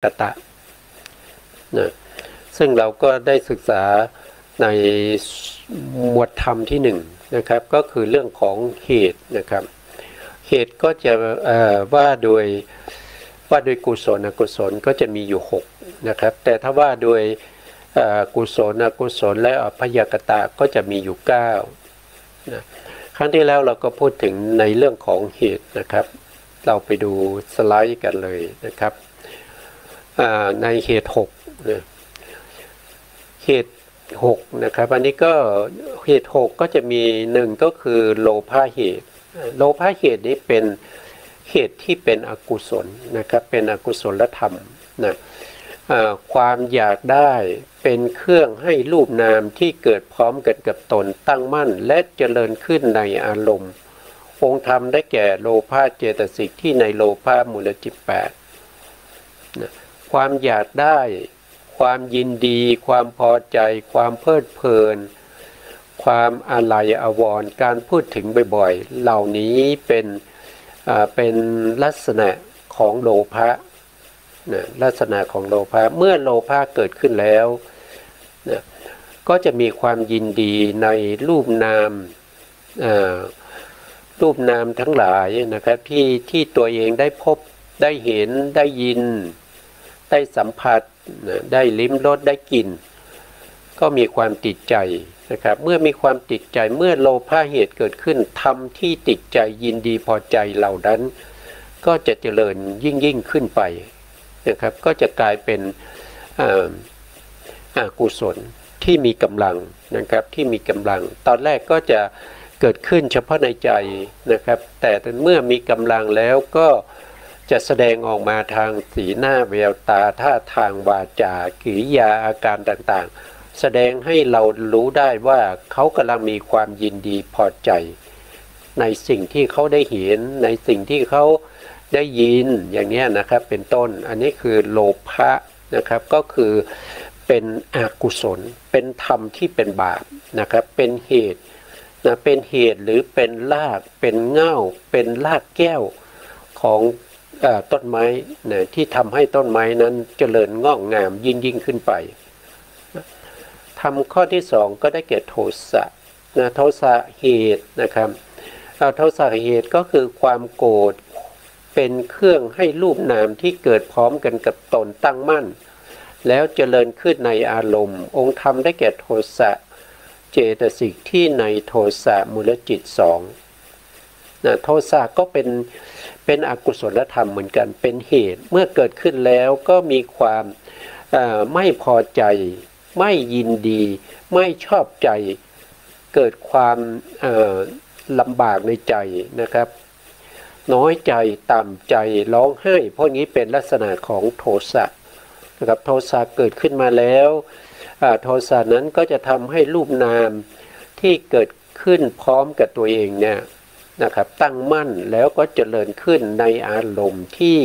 กตะนะซึ่งเราก็ได้ศึกษาในหมวดธรรมที่หนึ่งนะครับก็คือเรื่องของเหตุนะครับเหตุก็จะว่าโดยกุศลอกุศลก็จะมีอยู่6นะครับแต่ถ้าว่าโดยกุศลอกุศลและอพยากตะก็จะมีอยู่9นะครั้งที่แล้วเราก็พูดถึงในเรื่องของเหตุนะครับเราไปดูสไลด์กันเลยนะครับในเหตุ6นะเหตุ6นะครับอันนี้ก็เหตุ6ก็จะมี1ก็คือโลภะเหตุโลภะเหตุนี้เป็นเหตุที่เป็นอกุศลนะครับเป็นอกุศลธรรมนะความอยากได้เป็นเครื่องให้รูปนามที่เกิดพร้อมกันกับตนตั้งมั่นและเจริญขึ้นในอารมณ์องค์ธรรมได้แก่โลภะเจตสิกที่ในโลภะมูลจิต8นะความอยากได้ความยินดีความพอใจความเพลิดเพลินความอาลัยอาวรณ์การพูดถึงบ่อยๆเหล่านี้เป็นลักษณะของโลภะนะลักษณะของโลภะเมื่อโลภะเกิดขึ้นแล้วนะก็จะมีความยินดีในรูปนามทั้งหลายนะครับที่ตัวเองได้พบได้เห็นได้ยินได้สัมผัสได้ลิ้มรสได้กลิ่นก็มีความติดใจนะครับเมื่อมีความติดใจเมื่อโลภะเหตุเกิดขึ้นธรรมที่ติดใจยินดีพอใจเหล่านั้นก็จะเจริญยิ่งขึ้นไปนะครับก็จะกลายเป็นกุศลที่มีกำลังนะครับที่มีกำลังตอนแรกก็จะเกิดขึ้นเฉพาะในใจนะครับแต่เมื่อมีกำลังแล้วก็จะแสดงออกมาทางสีหน้าแววตาท่าทางวาจากิริยาอาการต่างๆแสดงให้เรารู้ได้ว่าเขากำลังมีความยินดีพอใจในสิ่งที่เขาได้เห็นในสิ่งที่เขาได้ยินอย่างนี้นะครับเป็นต้นอันนี้คือโลภะนะครับก็คือเป็นอกุศลเป็นธรรมที่เป็นบาปนะครับเป็นเหตุนะเป็นเหตุหรือเป็นรากเป็นเง่าเป็นรากแก้วของต้นไม้นะที่ทำให้ต้นไม้นั้นเจริญงอกงามยิ่งขึ้นไปทำข้อที่2ก็ได้แก่โทสะนะโทสะเหตุนะครับโทสะเหตุก็คือความโกรธเป็นเครื่องให้รูปนามที่เกิดพร้อมกันกับตนตั้งมั่นแล้วเจริญขึ้นในอารมณ์องค์ธรรมได้แก่โทสะเจตสิกที่ในโทสะมูลจิต2นะโทสะก็เป็นอกุศลธรรมเหมือนกันเป็นเหตุเมื่อเกิดขึ้นแล้วก็มีความไม่พอใจไม่ยินดีไม่ชอบใจเกิดความลำบากในใจนะครับน้อยใจต่ำใจร้องไห้พวกนี้เป็นลักษณะของโทสะนะครับโทสะเกิดขึ้นมาแล้วโทสะนั้นก็จะทำให้รูปนามที่เกิดขึ้นพร้อมกับตัวเองเนี่ยนะครับตั้งมั่นแล้วก็เจริญขึ้นในอารมณ์ที่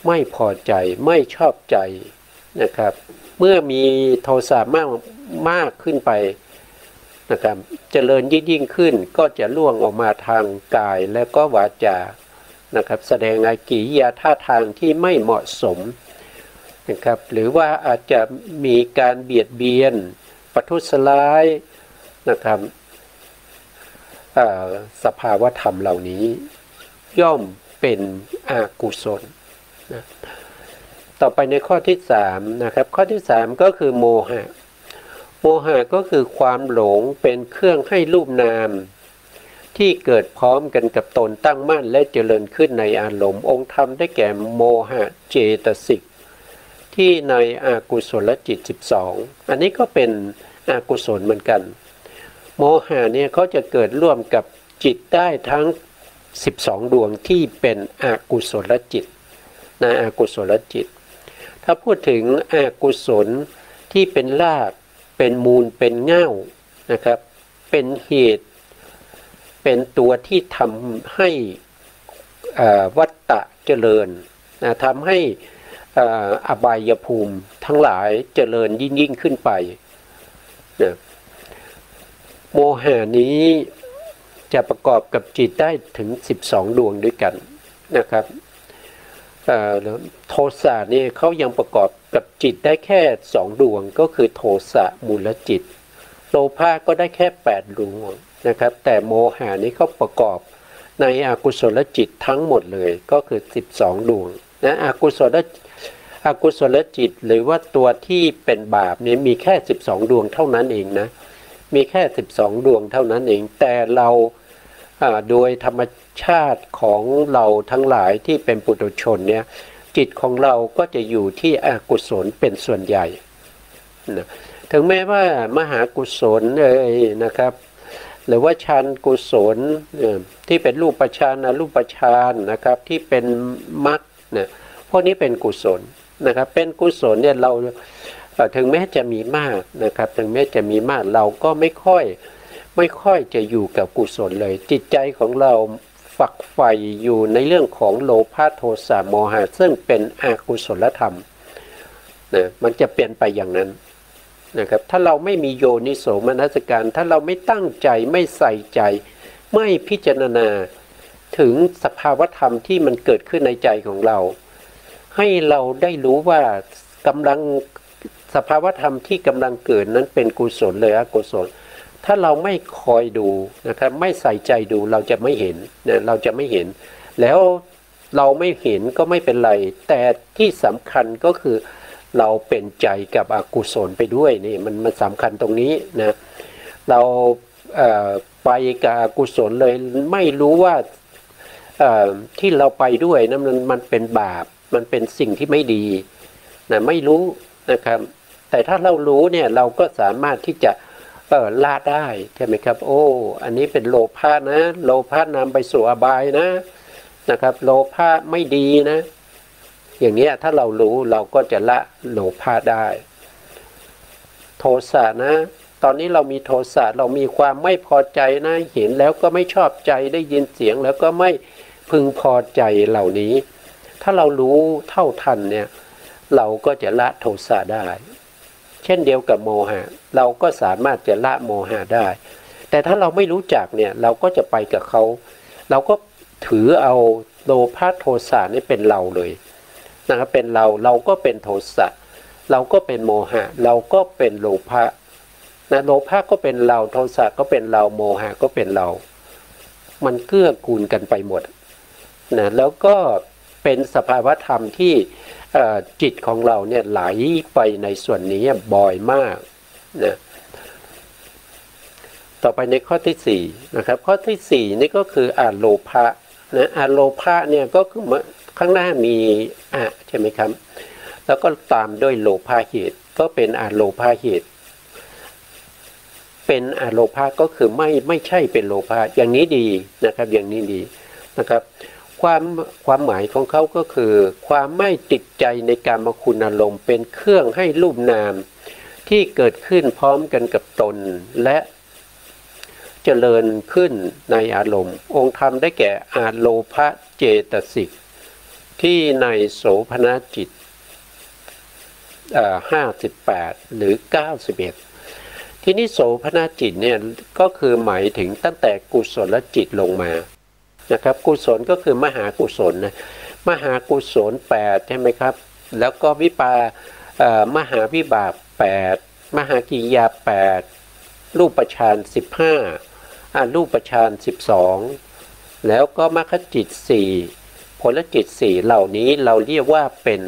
ไม่พอใจไม่ชอบใจนะครับเมื่อมีโทสะมากขึ้นไปนะครับเจริญยิ่งขึ้นก็จะล่วงออกมาทางกายและก็วาจานะครับแสดงอากิริยาท่าทางที่ไม่เหมาะสมนะครับหรือว่าอาจจะมีการเบียดเบียนประทุษร้ายนะครับสภาวธรรมเหล่านี้ย่อมเป็นอกุศลนะต่อไปในข้อที่3นะครับข้อที่3ก็คือโมหะโมหะก็คือความหลงเป็นเครื่องให้รูปนามที่เกิดพร้อมกันกับตนตั้งมั่นและเจริญขึ้นในอารมณ์องค์ธรรมได้แก่โมหะเจตสิกที่ในอกุศลจิต12อันนี้ก็เป็นอกุศลเหมือนกันโมหะเนี่ยเขาจะเกิดร่วมกับจิตได้ทั้ง12ดวงที่เป็นอกุศลจิตในอกุศลจิตถ้าพูดถึงอกุศลที่เป็นรากเป็นมูลเป็นเง่านะครับเป็นเหตุเป็นตัวที่ทำให้วัฏฏะเจริญทำให้อบายภูมิทั้งหลายเจริญยิ่งขึ้นไปนะโมหะนี้จะประกอบกับจิตได้ถึง12ดวงด้วยกันนะครับ โทสะนี่เขายังประกอบกับจิตได้แค่2ดวงก็คือโทสะมูลจิตโลภะก็ได้แค่8ดวงนะครับแต่โมหะนี่เขาประกอบในอกุศลจิตทั้งหมดเลยก็คือ12ดวงนะอกุศลจิตหรือว่าตัวที่เป็นบาปนี่มีแค่12ดวงเท่านั้นเองนะมีแค่12ดวงเท่านั้นเองแต่เราโดยธรรมชาติของเราทั้งหลายที่เป็นปุถุชนเนี่ยจิตของเราก็จะอยู่ที่อกุศลเป็นส่วนใหญ่นะถึงแม้ว่ามหากุศลนะครับหรือว่าฌานกุศลที่เป็นรูปฌานอรูปฌานนะครับที่เป็นมรรคเนี่ยพวกนี้เป็นกุศลนะครับเป็นกุศลเนี่ยเราถึงแม้จะมีมากนะครับถึงแม้จะมีมากเราก็ไม่ค่อยจะอยู่กับกุศลเลยจิตใจของเราฝักใฝ่อยู่ในเรื่องของโลภะโทสะโมหะซึ่งเป็นอกุศลธรรมนะมันจะเปลี่ยนไปอย่างนั้นนะครับถ้าเราไม่มีโยนิโสมนสิการถ้าเราไม่ตั้งใจไม่ใส่ใจไม่พิจารณาถึงสภาวธรรมที่มันเกิดขึ้นในใจของเราให้เราได้รู้ว่ากำลังสภาวธรรมที่กำลังเกิดนั้นเป็นกุศลหรืออกุศลถ้าเราไม่คอยดูนะครับไม่ใส่ใจดูเราจะไม่เห็นนะเราจะไม่เห็นแล้วเราไม่เห็นก็ไม่เป็นไรแต่ที่สำคัญก็คือเราเป็นใจกับอกุศลไปด้วยนี่มันสำคัญตรงนี้นะเราไปกับอกุศลเลยไม่รู้ว่าที่เราไปด้วยนะมันเป็นบาปมันเป็นสิ่งที่ไม่ดีนะไม่รู้นะครับแต่ถ้าเรารู้เนี่ยเราก็สามารถที่จะละได้ใช่ไหมครับโอ้อันนี้เป็นโลภะนะโลภะนำไปสู่อบายนะครับโลภะไม่ดีนะอย่างนี้ถ้าเรารู้เราก็จะละโลภะได้โทสะนะตอนนี้เรามีโทสะเรามีความไม่พอใจนะเห็นแล้วก็ไม่ชอบใจได้ยินเสียงแล้วก็ไม่พึงพอใจเหล่านี้ถ้าเรารู้เท่าทันเนี่ยเราก็จะละโทสะได้เช่นเดียวกับโมหะเราก็สามารถจะละโมหะได้แต่ถ้าเราไม่รู้จักเนี่ยเราก็จะไปกับเขาเราก็ถือเอาโลภะโทสะนี่เป็นเราเลยนะครับเป็นเราก็เป็นโทสะเราก็เป็นโมหะเราก็เป็นโลภะนะโลภะก็เป็นเราโทสะก็เป็นเราโมหะก็เป็นเรามันเกื้อกูลกันไปหมดนะแล้วก็เป็นสภาวธรรมที่จิตของเราเนี่ยไหลไปในส่วนนี้บ่อยมากนะต่อไปในข้อที่4นะครับข้อที่4นี่ก็คืออโลภะนะอโลภะเนี่ยก็คือข้างหน้ามีใช่ไหมครับแล้วก็ตามด้วยโลภะเหตุก็เป็นอโลภะเหตุเป็นอโลภะก็คือไม่ใช่เป็นโลภะอย่างนี้ดีนะครับอย่างนี้ดีนะครับความหมายของเขาก็คือความไม่ติดใจในกามคุณอารมณ์เป็นเครื่องให้รูปนามที่เกิดขึ้นพร้อมกันกับตนและเจริญขึ้นในอารมณ์องค์ธรรมได้แก่อาโลภะเจตสิกที่ในโสภณจิต58หรือ91ที่นี้โสภณจิตเนี่ยก็คือหมายถึงตั้งแต่กุศลจิตลงมานะครับกุศลก็คือมหากุศลนะมหากุศล8ใช่ไหมครับแล้วก็มหาวิบาก8มหากิริยา8รูปฌาน15รูปฌาน12แล้วก็มรรคจิต4ผลจิต4เหล่านี้เราเรียกว่าเป็น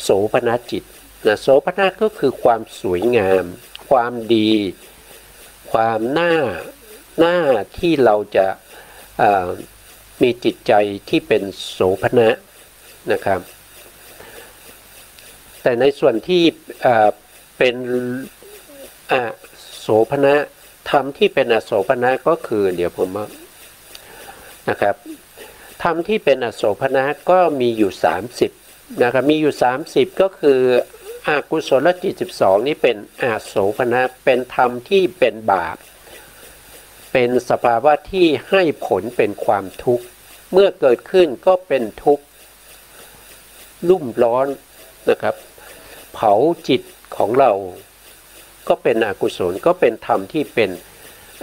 โสภณจิตนะโสภณก็คือความสวยงามความดีความน่าที่เราจะมีจิตใจที่เป็นโสภณะนะครับแต่ในส่วนที่เป็นโสภณะธรรมที่เป็นอโสภณะก็คือเดี๋ยวผมนะครับธรรมที่เป็นอโสภณะก็มีอยู่30นะครับมีอยู่30ก็คืออกุศลจิต12นี้เป็นอโสภณะเป็นธรรมที่เป็นบาปเป็นสภาวะที่ให้ผลเป็นความทุกข์เมื่อเกิดขึ้นก็เป็นทุกข์รุ่มร้อนนะครับเผาจิตของเราก็เป็นอกุศลก็เป็นธรรมที่เป็น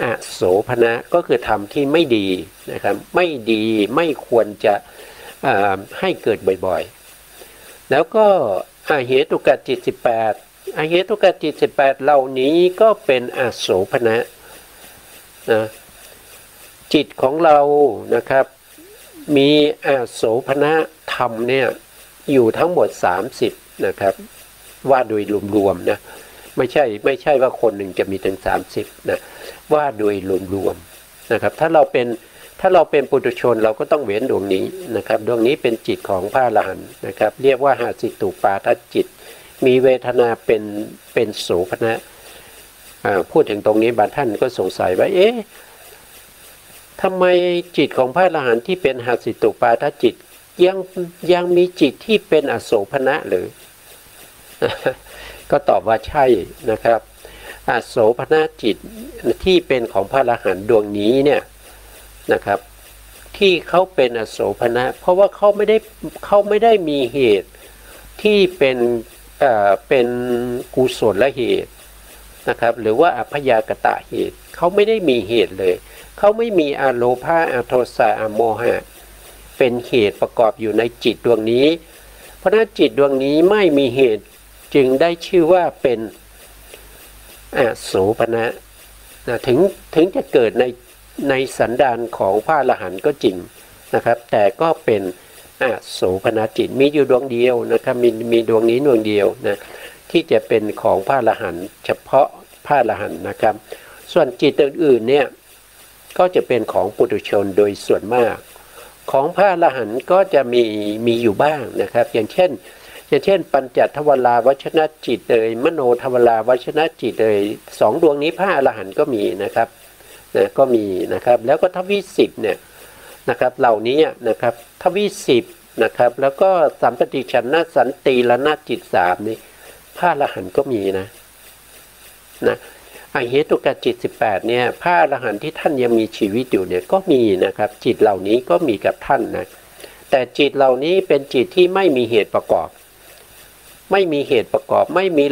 อโสภณะก็คือธรรมที่ไม่ดีนะครับไม่ดีไม่ควรจะ ให้เกิดบ่อยๆแล้วก็อาเหตุกจิต18อาเหตุกจิต18เหล่านี้ก็เป็นอโสภณะนะจิตของเรานะครับมีอโสภณธรรมเนี่ยอยู่ทั้งหมด30นะครับว่าโดยรวมๆนะไม่ใช่ว่าคนหนึ่งจะมีถึง30นะว่าโดยรวมๆนะครับถ้าเราเป็นปุถุชนเราก็ต้องเว้นดวงนี้นะครับดวงนี้เป็นจิตของพระอรหันต์นะครับเรียกว่าหาสิตุปาทจิตมีเวทนาเป็นโสภณะพูดถึงตรงนี้บางท่านก็สงสัยว่าทำไมจิตของพระอรหันต์ที่เป็นหาสิตุปาทจิตยังมีจิตที่เป็นอโสภณะหรือ ก็ตอบว่าใช่นะครับอโสภณจิตที่เป็นของพระอรหันต์ดวงนี้เนี่ยนะครับที่เขาเป็นอโสภณะเพราะว่าเขาไม่ได้มีเหตุที่เป็นกุศลเหตุนะครับหรือว่าอัพยากตะเหตุเขาไม่ได้มีเหตุเลยเขาไม่มีอโลภะอโทสะอโมหะเป็นเหตุประกอบอยู่ในจิตดวงนี้เพราะฉะนั้นจิตดวงนี้ไม่มีเหตุจึงได้ชื่อว่าเป็นอโสภณะถึงจะเกิดในสันดานของพระอรหันต์ก็จริงนะครับแต่ก็เป็นอโสภณจิตมีอยู่ดวงเดียวนะครับมีดวงนี้ดวงเดียวนะที่จะเป็นของพระอรหันต์เฉพาะพระอรหันต์นะครับส่วนจิตอื่นๆเนี่ยก็จะเป็นของปุถุชนโดยส่วนมากของพระอรหันต์ก็จะมีอยู่บ้างนะครับอย่างเช่นปัญจทวาราวชนจิตมโนทวาราวชนจิตสองดวงนี้พระอรหันต์ก็มีนะครับก็มีนะครับแล้วก็ทวิ10เนี่ยนะครับเหล่านี้นะครับทวิ10นะครับแล้วก็สัมปติฉันนะสันติละนาจิต3นี่พระอรหันต์ก็มีนะอเหตุกจิต18เนี่ยพระอรหันต์ที่ท่านยังมีชีวิตอยู่เนี่ยก็มีนะครับจิตเหล่านี้ก็มีกับท่านนะแต่จิตเหล่านี้เป็นจิตที่ไม่มีเหตุประกอบไม่มี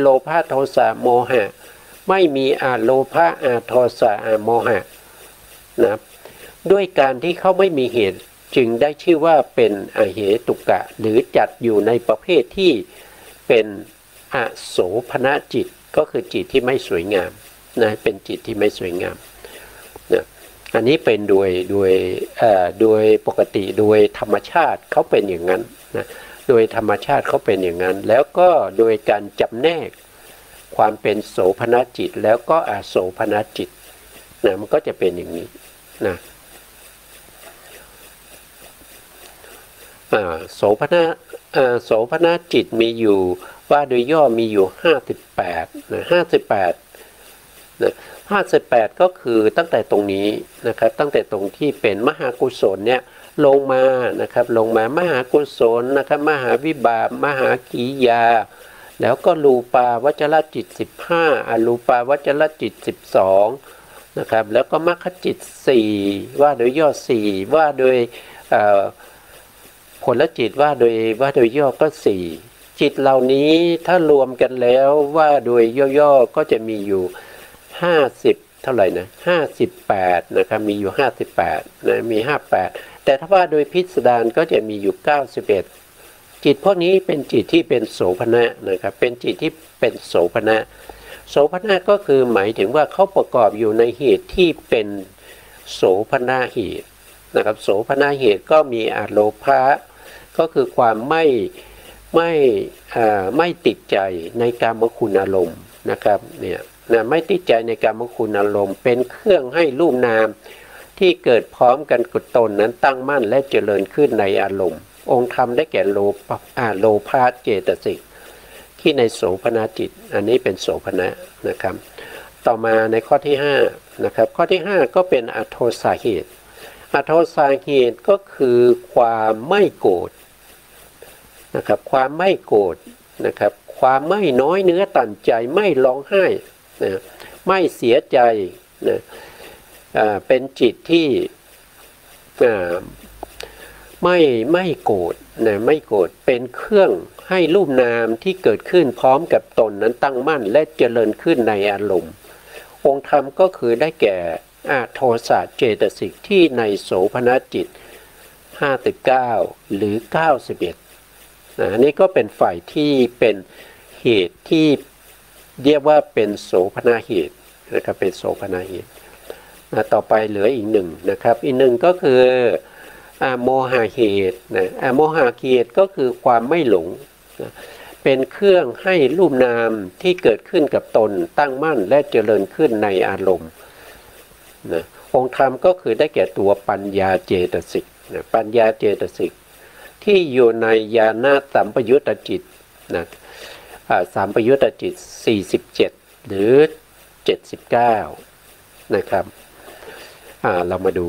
โลภะโทสะโมหะไม่มีอโลภะอโทสะอโมหะนะด้วยการที่เขาไม่มีเหตุจึงได้ชื่อว่าเป็นอเหตุกะหรือจัดอยู่ในประเภทที่เป็นอโสภณจิตก็คือจิตที่ไม่สวยงามนะเป็นจิตที่ไม่สวยงามนะอันนี้เป็นโดยปกติโดยธรรมชาติเขาเป็นอย่างนั้นนะโดยธรรมชาติเขาเป็นอย่างนั้นแล้วก็โดยการจำแนกความเป็นโสภณจิตแล้วก็อโสภณจิตนะมันก็จะเป็นอย่างนี้นะโสภณจิตมีอยู่ว่าโดยย่อมีอยู่58นะ58นะ58ก็คือตั้งแต่ตรงนี้นะครับตั้งแต่ตรงที่เป็นมหากุศลเนี่ยลงมานะครับลงมามหากุศลนะครับมหาวิบากมหากิยาแล้วก็รูปาวจรจิต15อรูปาวจรจิต12นะครับแล้วก็มรรคจิต4ว่าโดยย่อ4ว่าโดยผลจิตว่าโดยย่อก็4จิตเหล่านี้ถ้ารวมกันแล้วว่าโดยย่อๆก็จะมีอยู่50เท่าไหร่นะ58นะครับมีอยู่58นะมี58แต่ถ้าว่าโดยพิสดารก็จะมีอยู่91จิตพวกนี้เป็นจิตที่เป็นโสภณะนะครับเป็นจิตที่เป็นโสภณะโสภณะก็คือหมายถึงว่าเขาประกอบอยู่ในเหตุที่เป็นโสภณะเหตุนะครับโสภณะเหตุก็มีอโลภะก็คือความไม่ติดใจในกามคุณอารมณ์นะครับเนี่ยนะไม่ติดใจในกามคุณอารมณ์เป็นเครื่องให้รูปนามที่เกิดพร้อมกันกับตนนั้นตั้งมั่นและเจริญขึ้นในอารมณ์องค์ธรรมได้แก่โลภะเจตสิกที่ในโสภณจิตอันนี้เป็นโสภณะนะครับต่อมาในข้อที่5นะครับข้อที่5ก็เป็นอโทสาเหตุอโทสาเหตุก็คือความไม่โกรธนะครับความไม่โกรธนะครับความไม่น้อยเนื้อต่ำใจไม่ร้องไห้นะไม่เสียใจนะเป็นจิตที่ไม่โกรธนะไม่โกรธเป็นเครื่องให้รูปนามที่เกิดขึ้นพร้อมกับตนนั้นตั้งมั่นและเจริญขึ้นในอารมณ์องค์ธรรมก็คือได้แก่โทสะเจตสิกที่ในโสภณจิต 59หรือ91นะอันนี้ก็เป็นฝ่ายที่เป็นเหตุที่เรียกว่าเป็นโสภณเหตุนะครับเป็นโสภณเหตุต่อไปเหลืออีกหนึ่งนะครับอีกหนึ่งก็คือโมหะเหตุนะโมหะเหตุก็คือความไม่หลงนะเป็นเครื่องให้รูปนามที่เกิดขึ้นกับตนตั้งมั่นและเจริญขึ้นในอารมณ์นะองค์ธรรมก็คือได้แก่ตัวปัญญาเจตสิกนะปัญญาเจตสิกที่อยู่ในญาณสัมปยุตตจิตนะสัมปยุตตจิต47หรือ79นะครับเรามาดู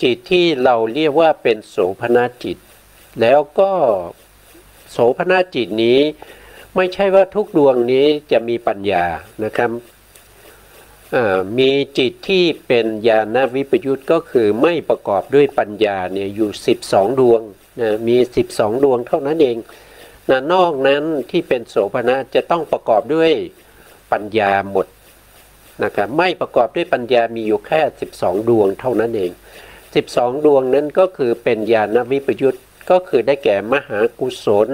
จิตที่เราเรียกว่าเป็นโสภณจิตแล้วก็โสภณจิตนี้ไม่ใช่ว่าทุกดวงนี้จะมีปัญญานะครับมีจิตที่เป็นญาณวิปยุตก็คือไม่ประกอบด้วยปัญญาเนี่ยอยู่12ดวงนะมี12ดวงเท่านั้นเองนะนอกนั้นที่เป็นโสภณะจะต้องประกอบด้วยปัญญาหมดนะครับไม่ประกอบด้วยปัญญามีอยู่แค่12ดวงเท่านั้นเอง12ดวงนั้นก็คือเป็นญาณวิปยุตก็คือได้แก่มหากุศล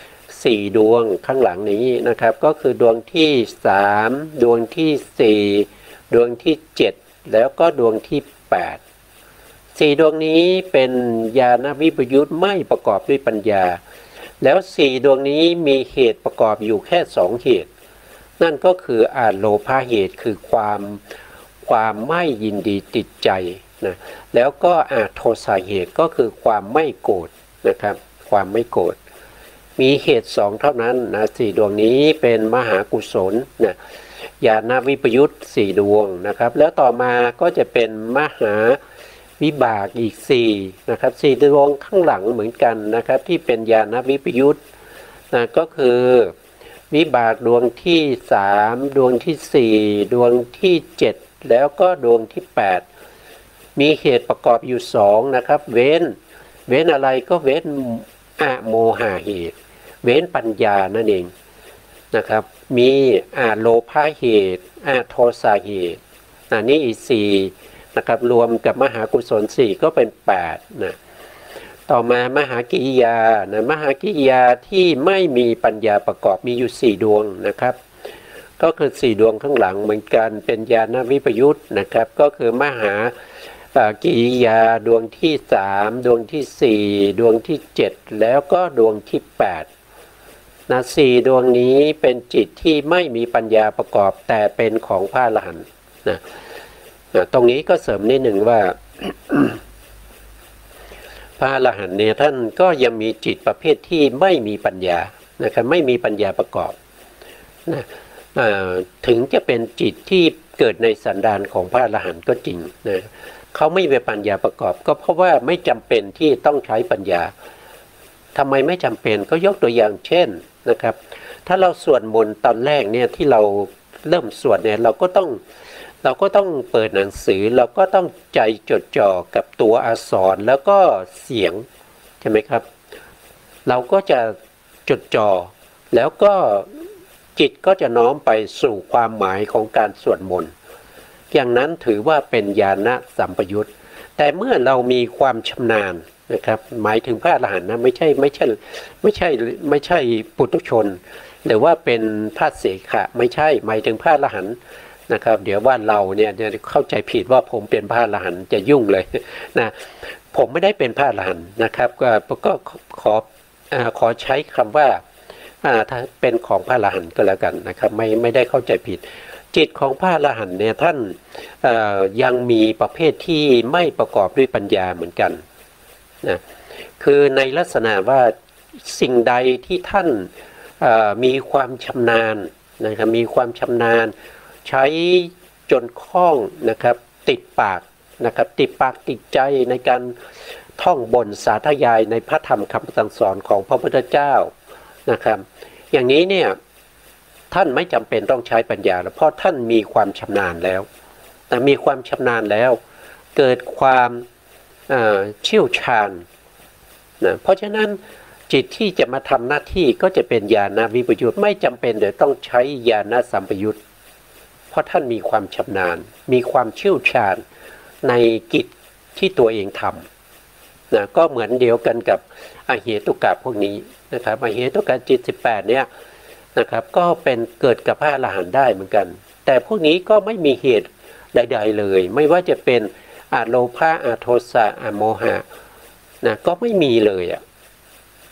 4ดวงข้างหลังนี้นะครับก็คือดวงที่3ดวงที่4ดวงที่7แล้วก็ดวงที่8 4ดวงนี้เป็นญาณวิปยุตไม่ประกอบด้วยปัญญาแล้ว4ดวงนี้มีเหตุประกอบอยู่แค่2เหตุนั่นก็คือโลภะเหตุคือความไม่ยินดีติดใจนะแล้วก็โทสะเหตุก็คือความไม่โกรธนะครับความไม่โกรธมีเหตุ2เท่านั้นนะ4ดวงนี้เป็นมหากุศลนะญาณวิปยุต4ดวงนะครับแล้วต่อมาก็จะเป็นมหาวิบากอีก4นะครับ4ดวงข้างหลังเหมือนกันนะครับที่เป็นญาณวิปยุตนะก็คือวิบากดวงที่3ดวงที่4ดวงที่7แล้วก็ดวงที่8มีเหตุประกอบอยู่2นะครับเว้นอะไรก็เว้นโมหะเหตุเว้นปัญญานั่นเองนะครับมีโลภะเหตุโทสะเหตุนี่อีก4นะครับรวมกับมหากุศล4ก็เป็น8นะต่อมามหากิริยานะมหากิริยาที่ไม่มีปัญญาประกอบมีอยู่4ดวงนะครับก็คือ4ดวงข้างหลังเหมือนกันเป็นญาณวิปยุตนะครับก็คือมหากิริยาดวงที่3ดวงที่4ดวงที่7แล้วก็ดวงที่8นะ4ดวงนี้เป็นจิตที่ไม่มีปัญญาประกอบแต่เป็นของพระอรหันต์นะตรงนี้ก็เสริมนิดหนึ่งว่า พระอรหันต์เนี่ยท่านก็ยังมีจิตประเภทที่ไม่มีปัญญานะครับไม่มีปัญญาประกอบนะถึงจะเป็นจิตที่เกิดในสันดานของพระอรหันต์ก็จริงนะเขาไม่มีปัญญาประกอบก็เพราะว่าไม่จำเป็นที่ต้องใช้ปัญญาทำไมไม่จำเป็นก็ยกตัวอย่างเช่นนะครับถ้าเราสวดมนต์ตอนแรกเนี่ยที่เราเริ่มสวดเนี่ยเราก็ต้องเปิดหนังสือเราก็ต้องใจจดจ่อกับตัวอักษรแล้วก็เสียงใช่ไหมครับเราก็จะจดจ่อแล้วก็จิตก็จะน้อมไปสู่ความหมายของการสวดมนต์อย่างนั้นถือว่าเป็นญาณสัมปยุตแต่เมื่อเรามีความชำนาญนะครับหมายถึงพระอรหันต์นะไม่ใช่ปุถุชนหรือว่าเป็นพระเสขะไม่ใช่หมายถึงพระอรหันต์นะครับเดี๋ยวว่าเราเนี่ยจะเข้าใจผิดว่าผมเป็นพระอรหันต์จะยุ่งเลยนะผมไม่ได้เป็นพระอรหันต์นะครับก็ขอใช้คำว่าถ้าเป็นของพระอรหันต์ก็แล้วกันนะครับไม่ได้เข้าใจผิดจิตของพระอรหันต์เนี่ยท่านยังมีประเภทที่ไม่ประกอบด้วยปัญญาเหมือนกันนะคือในลักษณะว่าสิ่งใดที่ท่านมีความชำนาญนะครับมีความชำนาญใช้จนคล่องนะครับติดปากนะครับติดปากติดใจในการท่องบนสาธยายในพระธรรมคำสั่งสอนของพระพุทธเจ้านะครับอย่างนี้เนี่ยท่านไม่จำเป็นต้องใช้ปัญญาเพราะท่านมีความชำนาญแล้วแต่มีความชำนาญแล้วเกิดความเชี่ยวชาญนะเพราะฉะนั้นจิตที่จะมาทำหน้าที่ก็จะเป็นญาณวิปยุตไม่จำเป็นเดี๋ยวต้องใช้ญาณสัมปยุตเพราะท่านมีความชำนาญมีความเชี่ยวชาญในกิจ ที่ตัวเองทำนะก็เหมือนเดียวกันกับอเหตุกะพวกนี้นะครับอเหตุกะจิต18เนี่ยนะครับก็เป็นเกิดกับพระอรหันต์ได้เหมือนกันแต่พวกนี้ก็ไม่มีเหตุใดๆเลยไม่ว่าจะเป็นอโลภะอโทสะอโมหะนะก็ไม่มีเลย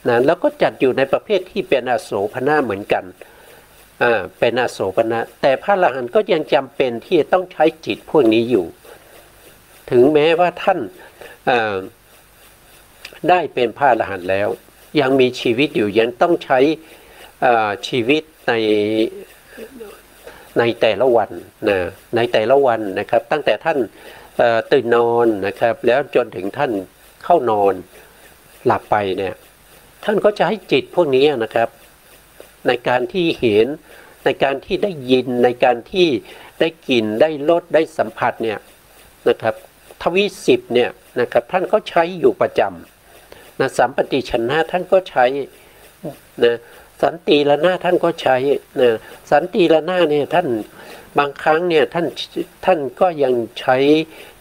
นะแล้วก็จัดอยู่ในประเภทที่เป็นอโสภณะเหมือนกันเป็นอโสภณะแต่พระอรหันต์ก็ยังจำเป็นที่จะต้องใช้จิตพวกนี้อยู่ถึงแม้ว่าท่านได้เป็นพระอรหันต์แล้วยังมีชีวิตอยู่ยังต้องใช้ชีวิตในแต่ละวันนะในแต่ละวันนะครับตั้งแต่ท่านตื่นนอนนะครับแล้วจนถึงท่านเข้านอนหลับไปเนี่ยท่านก็จะให้จิตพวกนี้นะครับในการที่เห็นในการที่ได้ยินในการที่ได้กลิ่นได้รสได้สัมผัสเนี่ยนะครับทวิ10เนี่ยนะครับท่านก็ใช้อยู่ประจำนะสัมปติชนะท่านก็ใช้นะสันติละนาท่านก็ใช้นะสันติละนาเนี่ยท่านบางครั้งเนี่ยท่านก็ยังใช้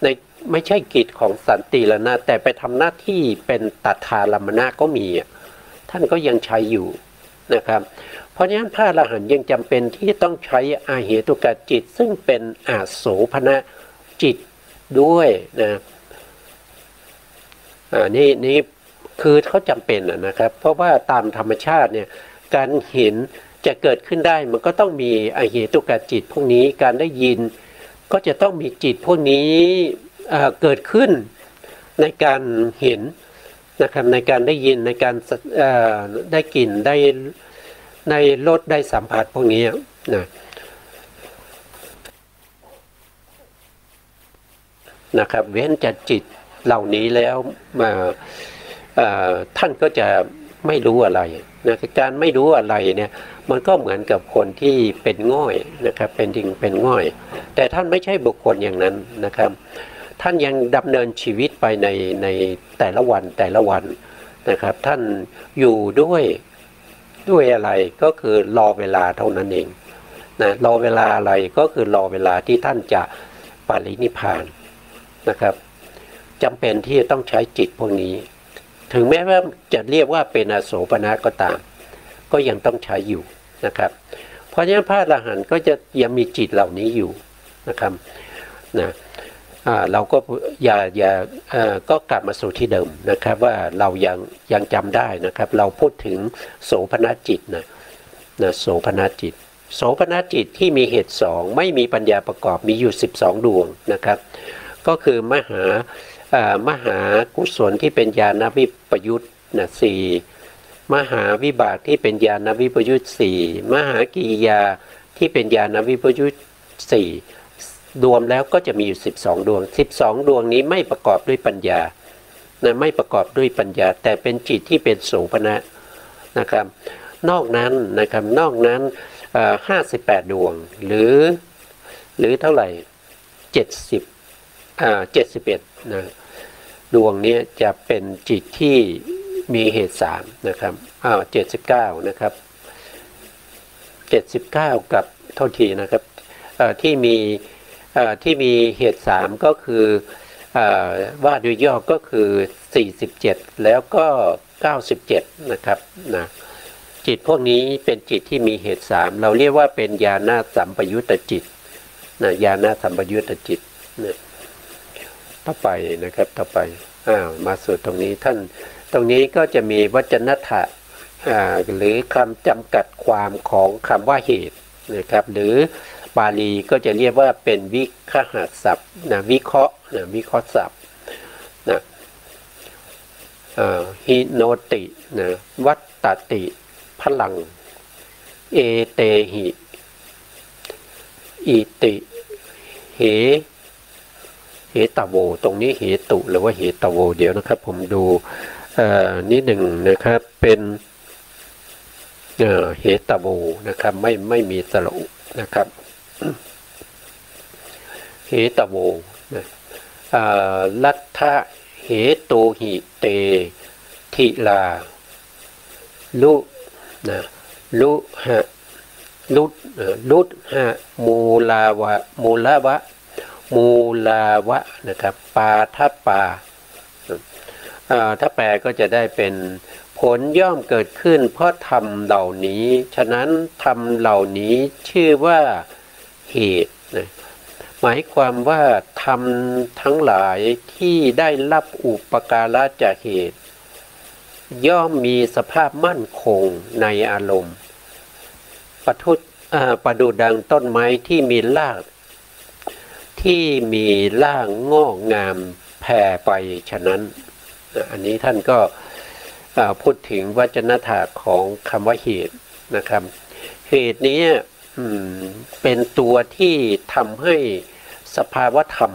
ในไม่ใช่กิจของสันติละนาแต่ไปทำหน้าที่เป็นตัทธารมณะก็มีท่านก็ยังใช้อยู่นะครับเพราะฉะนั้นพระอรหันต์ยังจำเป็นที่ต้องใช้อาเหตุกะจิตซึ่งเป็นอาโสภณะจิตด้วยนะนี่คือเขาจำเป็นนะครับเพราะว่าตามธรรมชาติเนี่ยการเห็นจะเกิดขึ้นได้มันก็ต้องมีอาเหตุกะจิตพวกนี้การได้ยินก็จะต้องมีจิตพวกนี้เกิดขึ้นในการเห็นนะครับในการได้ยินในการได้กลิ่นได้รสได้สัมผัสพวกนี้นะครับเว้นจากจิตเหล่านี้แล้วท่านก็จะไม่รู้อะไรนะการไม่รู้อะไรเนี่ยมันก็เหมือนกับคนที่เป็นง่อยนะครับเป็นง่อยแต่ท่านไม่ใช่บุคคลอย่างนั้นนะครับท่านยังดำเนินชีวิตไปในแต่ละวันนะครับท่านอยู่ด้วยอะไรก็คือรอเวลาเท่านั้นเองนะรอเวลาอะไรก็คือรอเวลาที่ท่านจะปรินิพพานนะครับจำเป็นที่จะต้องใช้จิตพวกนี้ถึงแม้ว่าจะเรียกว่าเป็นอโสภณะก็ตามก็ยังต้องใช้อยู่นะครับเพราะฉะนั้นพระอรหันต์ก็จะยังมีจิตเหล่านี้อยู่นะครับนะเราก็อย่าก็กลับมาสู่ที่เดิมนะครับว่าเรายังจำได้นะครับเราพูดถึงโสภณจิตนะโสภณจิตที่มีเหตุ2ไม่มีปัญญาประกอบมีอยู่12ดวงนะครับก็คือมหากุศลที่เป็นญาณวิปยุตนะ4มหาวิบากที่เป็นญาณวิปยุต4มหากิริยาที่เป็นญาณวิปยุต4รวมแล้วก็จะมีอยู่12ดวง12ดวงนี้ไม่ประกอบด้วยปัญญานะไม่ประกอบด้วยปัญญาแต่เป็นจิตที่เป็นโสภณะนะครับนอกนั้นนะครับนอกนั้น58ดวงหรือเท่าไหร่71นะดวงนี้จะเป็นจิตที่มีเหตุ3นะครับ79นะครับ79กับเท่าทีนะครับที่มีเหตุ3ก็คือว่าโดยย่อก็คือ47แล้วก็97นะครับนะจิตพวกนี้เป็นจิตที่มีเหตุ3เราเรียกว่าเป็นญาณสัมปยุตตจิตนะญาณสัมปยุตตจิตนะต่อไปนะครับต่อไปมาสู่ตรงนี้ท่านตรงนี้ก็จะมีวจนถะหรือคำจำกัดความของคำว่าเหตุนะครับหรือบาลีก็จะเรียกว่าเป็นวิคหศัพท์นะวิเคราะห์ศัพท์นะหิโนตินะวัตตติพลังเอเตหิอิติเหตโวตรงนี้เหตุหรือว่าเหตโวเดี๋ยวนะครับผมดูนิดหนึ่งนะครับเป็นเหตโวนะครับไม่มีสระอุนะครับเหตโวนะลัทธะเหตุหิเตทิลาลุนะลุหะลุหะมูลาวะ มูลาวะนะครับปาทัปปาถ้าแปลก็จะได้เป็นผลย่อมเกิดขึ้นเพราะธรรมเหล่านี้ฉะนั้นธรรมเหล่านี้ชื่อว่าเหตุนะหมายความว่าธรรมทั้งหลายที่ได้รับอุปการะจากเหตุย่อมมีสภาพมั่นคงในอารมณ์ประดุจดังต้นไม้ที่มีรากงอกงามแผ่ไปฉะนั้นอันนี้ท่านก็พูดถึงวจนถาของคำว่าเหตุนะครับเหตุนี้เป็นตัวที่ทำให้สภาวธรรม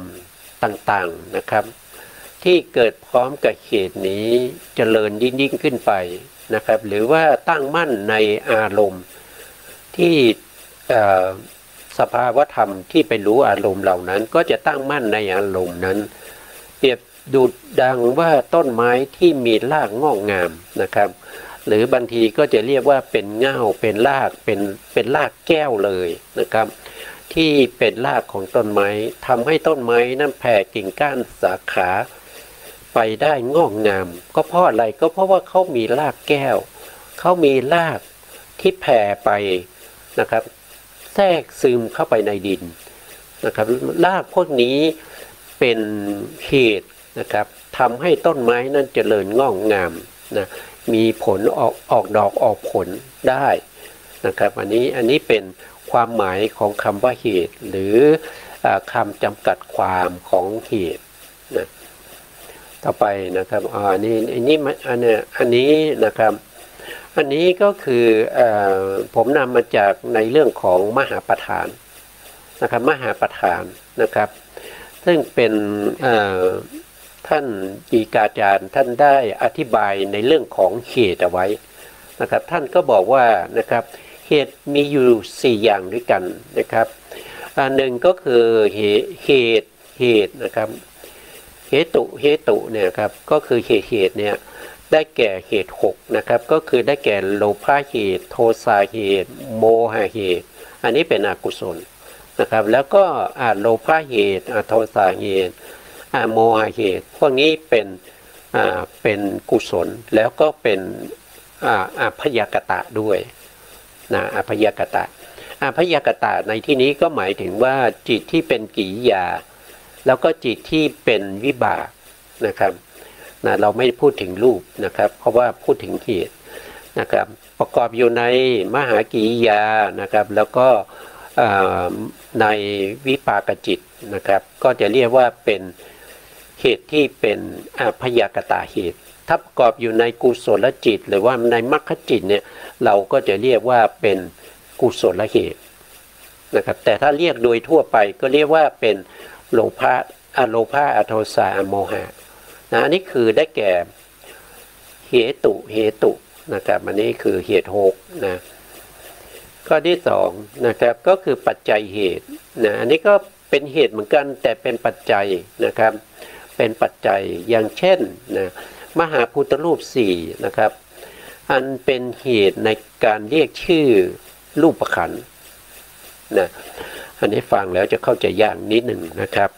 ต่างๆนะครับที่เกิดพร้อมกับเหตุนี้เจริญยิ่งขึ้นไปนะครับหรือว่าตั้งมั่นในอารมณ์ที่สภาวธรรมที่ไปรู้อารมณ์เหล่านั้นก็จะตั้งมั่นในอารมณ์นั้นเปรียบดุจดังว่าต้นไม้ที่มีรากงอกงามนะครับหรือบางทีก็จะเรียกว่าเป็นเง่าเป็นรากเป็นรากแก้วเลยนะครับที่เป็นรากของต้นไม้ทำให้ต้นไม้นั้นแผ่กิ่งก้านสาขาไปได้งอกงามก็เพราะอะไรก็เพราะว่าเขามีรากแก้วเขามีรากที่แผ่ไปนะครับแทรกซึมเข้าไปในดินนะครับรากพวกนี้เป็นเหตุนะครับทำให้ต้นไม้นั้นเจริญงอกงามนะมีผลออกดอกออกผลได้นะครับอันนี้เป็นความหมายของคำว่าเหตุหรือคำจำกัดความของเหตุนะต่อไปนะครับอันนี้นะครับอันนี้ก็คือผมนำมาจากในเรื่องของมหาประธานนะครับมหาประธานนะครับซึ่งเป็นท่านอีกาจารย์ท่านได้อธิบายในเรื่องของเหตุเอาไว้นะครับท่านก็บอกว่านะครับเหตุมีอยู่4อย่างด้วยกันนะครับหนึ่งก็คือเหตุนะครับเหตุเนี่ยครับก็คือเหตุเนี่ยได้แก่เหตุ6นะครับก็คือได้แก่โลภะเหตุโทสะเหตุโมหะเหตุอันนี้เป็นอกุศลนะครับแล้วก็โลภะเหตุโทสะเหตุโมหะเหตุพวกนี้เป็นกุศลแล้วก็เป็นอัพยากตะด้วยนะอัพยากตะในที่นี้ก็หมายถึงว่าจิตที่เป็นกิริยาแล้วก็จิตที่เป็นวิบากนะครับนะเราไม่พูดถึงรูปนะครับเพราะว่าพูดถึงเหตุนะครับประกอบอยู่ในมหากิริยานะครับแล้วก็ในวิปากจิตนะครับก็จะเรียกว่าเป็นเหตุที่เป็นอัพยากตะเหตุถ้าประกอบอยู่ในกุศลจิตหรือว่าในมรรคจิตเนี่ยเราก็จะเรียกว่าเป็นกุศลเหตุนะครับแต่ถ้าเรียกโดยทั่วไปก็เรียกว่าเป็นโลภะอโทสะอโมหะนะอันนี้คือได้แก่เหตุนะครับอันนี้คือเหตุ6นะข้อที่2นะครับก็คือปัจจัยเหตุนะอันนี้ก็เป็นเหตุเหมือนกันแต่เป็นปัจจัยนะครับเป็นปัจจัยอย่างเช่นนะมหาพุทธรูป4นะครับอันเป็นเหตุในการเรียกชื่อรูปขันธ์นะอันนี้ฟังแล้วจะเข้าใจยากนิดหนึ่งนะครับ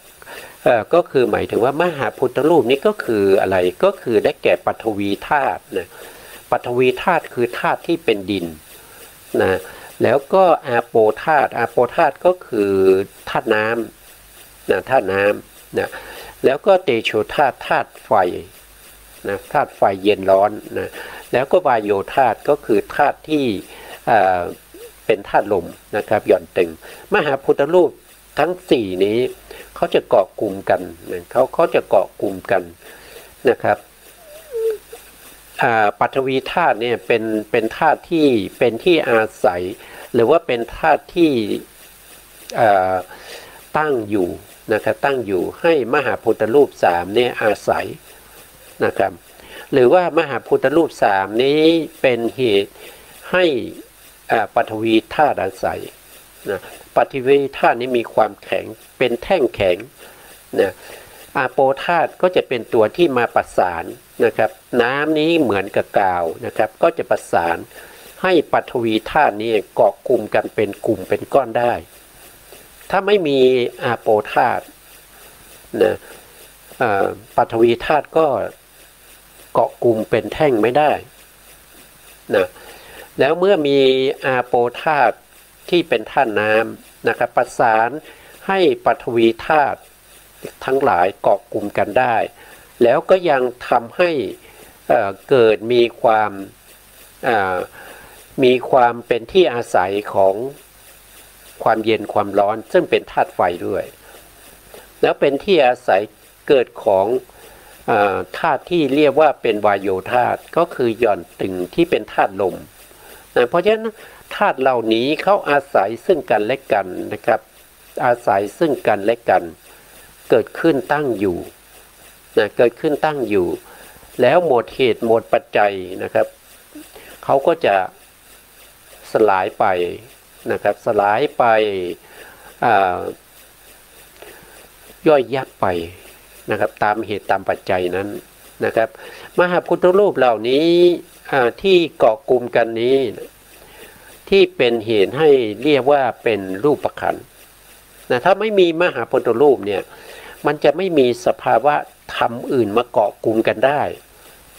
ก็คือหมายถึงว่ามหาพุทธรูปนี้ก็คืออะไรก็คือได้แก่ปฐวีธาตุนะปฐวีธาตุคือธาตุที่เป็นดินนะแล้วก็อาโปธาตุก็คือธาตุน้ำนะธาตุน้ำนะแล้วก็เตโชธาตุไฟนะธาตุไฟเย็นร้อนนะแล้วก็วายโยธาตุก็คือธาตุที่เป็นธาตุลมนะครับหย่อนตึงมหาพุทธรูปทั้ง4นี้เขาจะเกาะกลุ่มกันนะเขาจะเกาะกลุ่มกันนะครับปฐวีธาตุเนี่ยเป็นธาตุที่เป็นที่อาศัยหรือว่าเป็นธาตุที่ตั้งอยู่นะครับตั้งอยู่ให้มหาพุทธรูป3เนี่ยอาศัยนะครับหรือว่ามหาพุทธรูป3นี้เป็นเหตุให้ปฐวีธาตุอาศัยนะปฐวีธาตุนี้มีความแข็งเป็นแท่งแข็งนะอาโปธาตุก็จะเป็นตัวที่มาประสานนะครับน้ำนี้เหมือนกับกาวนะครับก็จะประสานให้ปฐวีธาตุนี้เกาะกลุ่มกันเป็นกลุ่มเป็นก้อนได้ถ้าไม่มีอาโปธาตุ นะปฐวีธาตุก็เกาะกลุ่มเป็นแท่งไม่ได้นะแล้วเมื่อมีอาโปธาตุที่เป็นธาตุน้ำนะครับประสานให้ปฐวีธาตุทั้งหลายเกาะกลุ่มกันได้แล้วก็ยังทำให้เกิดมีความเป็นที่อาศัยของความเย็นความร้อนซึ่งเป็นธาตุไฟด้วยแล้วเป็นที่อาศัยเกิดของธาตุที่เรียกว่าเป็นวายโยธาตุก็คือหย่อนตึงที่เป็นธาตุลมเพราะฉะนั้นธาตุเหล่านี้เขาอาศัยซึ่งกันและกันนะครับอาศัยซึ่งกันและกันเกิดขึ้นตั้งอยู่นะเกิดขึ้นตั้งอยู่แล้วหมดเหตุหมดปัจจัยนะครับเขาก็จะสลายไปนะครับสลายไปย่อยยับไปนะครับตามเหตุตามปัจจัยนั้นนะครับมหาพุทธรูปเหล่านี้ที่เกาะกลุ่มกันนี้ที่เป็นเหตุให้เรียกว่าเป็นรูปขันธ์นะถ้าไม่มีมหาพุทธรูปเนี่ยมันจะไม่มีสภาวะธรรมอื่นมาเกาะกลุ่มกันได้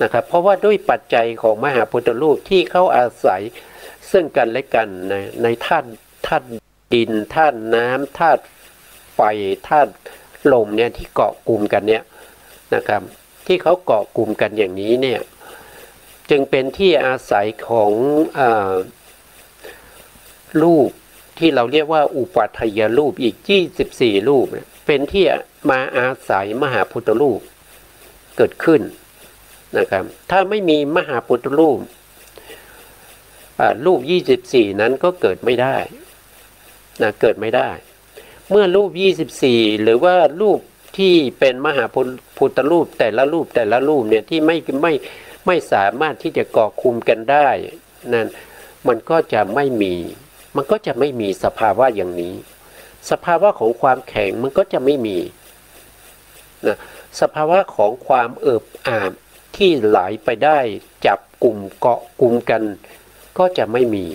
นะครับเพราะว่าด้วยปัจจัยของมหาพุทธรูปที่เขาอาศัยซึ่งกันและกันในธาตุดินธาตุน้ำธาตุไฟธาตุลมเนี่ยที่เกาะกลุ่มกันเนี่ยนะครับที่เขาเกาะกลุ่มกันอย่างนี้เนี่ยจึงเป็นที่อาศัยของรูปที่เราเรียกว่าอุปัฏฐยรูปอีก24รูปเป็นที่มาอาศัยมหาพุทธรูปเกิดขึ้นนะครับถ้าไม่มีมหาพุทธรูปรูป24นั้นก็เกิดไม่ได้นะเกิดไม่ได้เมื่อรูป24หรือว่ารูปที่เป็นมหาพุทธรูปแต่ละรูปเนี่ยที่ไม่สามารถที่จะเกาะคุมกันได้นั่นมันก็จะไม่มีสภาวะอย่างนี้สภาวะของความแข็งมันก็จะไม่มีนะสภาวะของความเอิบอาบที่ไหลไปได้จับกลุ่มเกาะกลุ่มกันก็จะไม่มี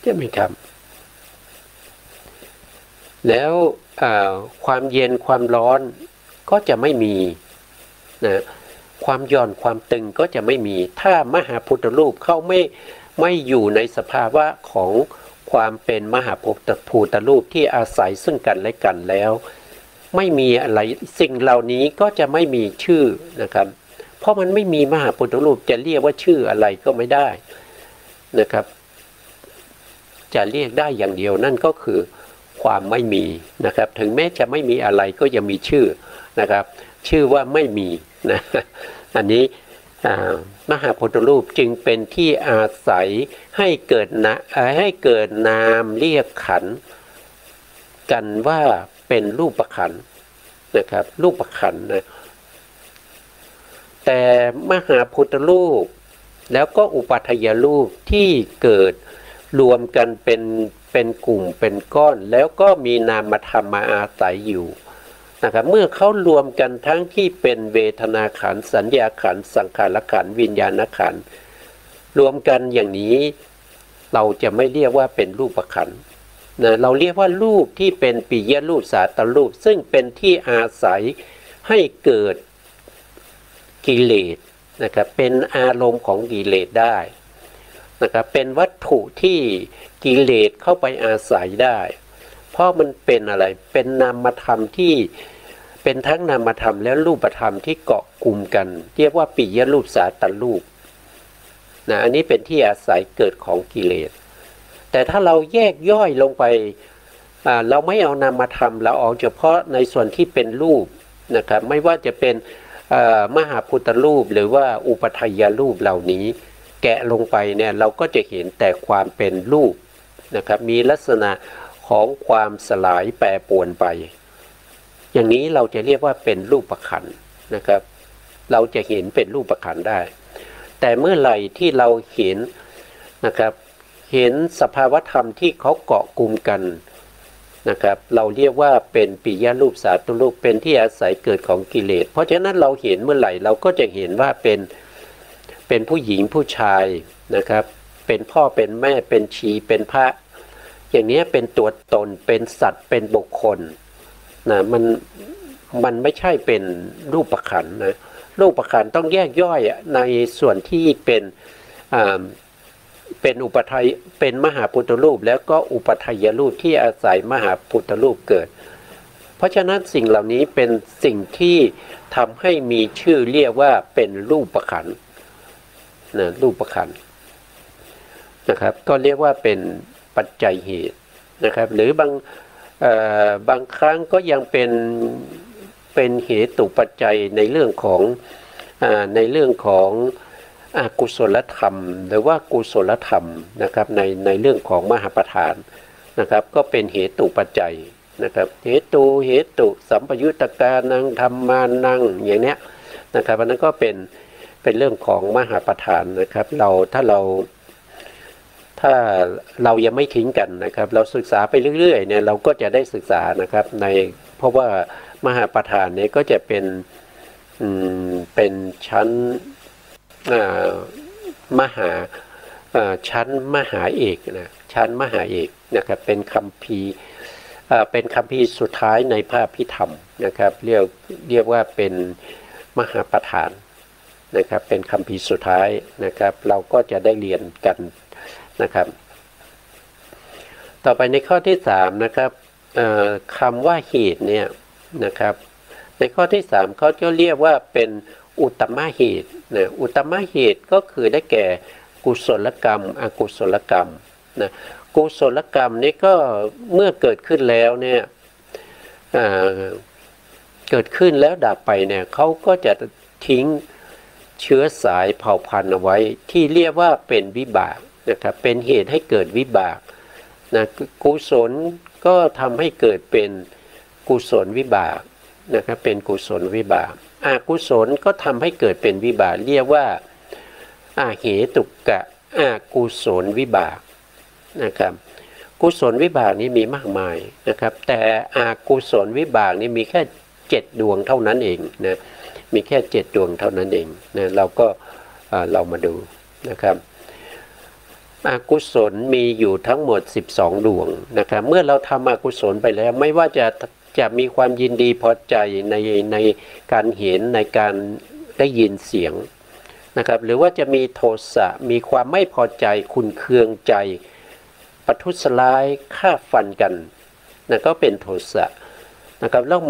ใช่ไหมครับแล้วความเย็นความร้อนก็จะไม่มีนะความหย่อนความตึงก็จะไม่มีถ้ามหาพุทธรูปเขาไม่อยู่ในสภาวะของความเป็นมหาพุทธรูปที่อาศัยซึ่งกันและกันแล้วไม่มีอะไรสิ่งเหล่านี้ก็จะไม่มีชื่อนะครับเพราะมันไม่มีมหาพุทธรูปจะเรียกว่าชื่ออะไรก็ไม่ได้นะครับจะเรียกได้อย่างเดียวนั่นก็คือความไม่มีนะครับถึงแม้จะไม่มีอะไรก็ยังมีชื่อนะครับชื่อว่าไม่มีนะอันนี้มหาพุทธรูปจึงเป็นที่อาศัยให้เกิดนามเรียกขันธ์กันว่าเป็นรูปขันธ์นะครับรูปขันธ์นะแต่มหาพุทธรูปแล้วก็อุปัฏฐยรูปที่เกิดรวมกันเป็นกลุ่มเป็นก้อนแล้วก็มีนามธรรมมาอาศัยอยู่นะครับเมื่อเขารวมกันทั้งที่เป็นเวทนาขันธ์สัญญาขันธ์สังขารขันธ์วิญญาณขันธ์รวมกันอย่างนี้เราจะไม่เรียกว่าเป็นรูปขันธ์นะเราเรียกว่ารูปที่เป็นปิยรูปสาตรูปซึ่งเป็นที่อาศัยให้เกิดกิเลสนะครับเป็นอารมณ์ของกิเลสได้นะครับเป็นวัตถุที่กิเลสเข้าไปอาศัยได้เพราะมันเป็นอะไรเป็นนามธรรมที่เป็นทั้งนามธรรมและรูปธรรมที่เกาะกลุ่มกันเรียกว่าปิยรูปสาตรูปนะอันนี้เป็นที่อาศัยเกิดของกิเลสแต่ถ้าเราแยกย่อยลงไปเราไม่เอานามธรรมเราเอาเฉพาะในส่วนที่เป็นรูปนะครับไม่ว่าจะเป็นมหาพุทธรูปหรือว่าอุปัฏฐยรูปเหล่านี้แกะลงไปเนี่ยเราก็จะเห็นแต่ความเป็นรูปนะครับมีลักษณะของความสลายแปรปรวนไปอย่างนี้เราจะเรียกว่าเป็นรูปขันธ์นะครับเราจะเห็นเป็นรูปขันธ์ได้แต่เมื่อไหร่ที่เราเห็นนะครับเห็นสภาวธรรมที่เขาเกาะกลุ่มกันนะครับเราเรียกว่าเป็นปิยรูปสาตรูปเป็นที่อาศัยเกิดของกิเลสเพราะฉะนั้นเราเห็นเมื่อไหร่เราก็จะเห็นว่าเป็นผู้หญิงผู้ชายนะครับเป็นพ่อเป็นแม่เป็นชีเป็นพระอย่างนี้เป็นตัวตนเป็นสัตว์เป็นบุคคลนะมัน มันไม่ใช่เป็นรูปขันธ์นะรูปขันธ์ต้องแยกย่อยในส่วนที่เป็นอุปทัยเป็นมหาพุทธรูปแล้วก็อุปทัยรูปที่อาศัยมหาพุทธรูปเกิดเพราะฉะนั้นสิ่งเหล่านี้เป็นสิ่งที่ทำให้มีชื่อเรียกว่าเป็นรูปขันธ์นะรูปขันธ์นะครับก็เรียกว่าเป็นปัจจัยเหตุนะครับหรือบางครั้งก็ยังเป็นเหตุปัจจัยในเรื่องของกุศลธรรมหรือว่ากุศลธรรมนะครับในเรื่องของมหาประธานนะครับก็เป็นเหตุปัจจัยนะครับเหตุสัมปยุตตกานังธรรมานังอย่างเนี้ยนะครับอันนั้นก็เป็นเรื่องของมหาประธานนะครับถ้าเรายังไม่ทิ้งกันนะครับเราศึกษาไปเรื่อยๆเนี่ยเราก็จะได้ศึกษานะครับเพราะว่ามหาประธานเนี่ยก็จะเป็นชั้นชั้นมหาเอกนะชั้นมหาเอกนะครับเป็นคัมภีร์สุดท้ายในพระพิธรรมนะครับเรียกว่าเป็นมหาประธานนะครับเป็นคัมภีร์สุดท้ายนะครับเราก็จะได้เรียนกันนะครับต่อไปในข้อที่3นะครับคำว่าเหตุเนี่ยนะครับในข้อที่3เขาจะเรียกว่าเป็นอุตตมเหตุนะอุตตมเหตุก็คือได้แก่กุศลกรรมอกุศลกรรมนะกุศลกรรมนี้ก็เมื่อเกิดขึ้นแล้วเนี่ยเกิดขึ้นแล้วดับไปเนี่ยเขาก็จะทิ้งเชื้อสายเผ่าพันธุ์เอาไว้ที่เรียกว่าเป็นวิบากนะครับเป็นเหตุให้เกิดวิบากนะกุศลก็ทำให้เกิดเป็นกุศลวิบากนะครับเป็นกุศลวิบากอกุศลก็ทำให้เกิดเป็นวิบากเรียกว่าเหตุกะอกุศลวิบากนะครับกุศลวิบากนี้มีมากมายนะครับแต่อกุศลวิบากนี้มีแค่7ดวงเท่านั้นเองนะมีแค่7ดวงเท่านั้นเองนะเรามาดูนะครับอกุศลมีอยู่ทั้งหมด12ดวงนะครับเมื่อเราทำอกุศลไปแล้วไม่ว่าจะมีความยินดีพอใจในการเห็นในการได้ยินเสียงนะครับหรือว่าจะมีโทสะมีความไม่พอใจขุ่นเคืองใจประทุษร้ายฆ่าฟันกันนั่นก็เป็นโทสะนะครับแล้วโ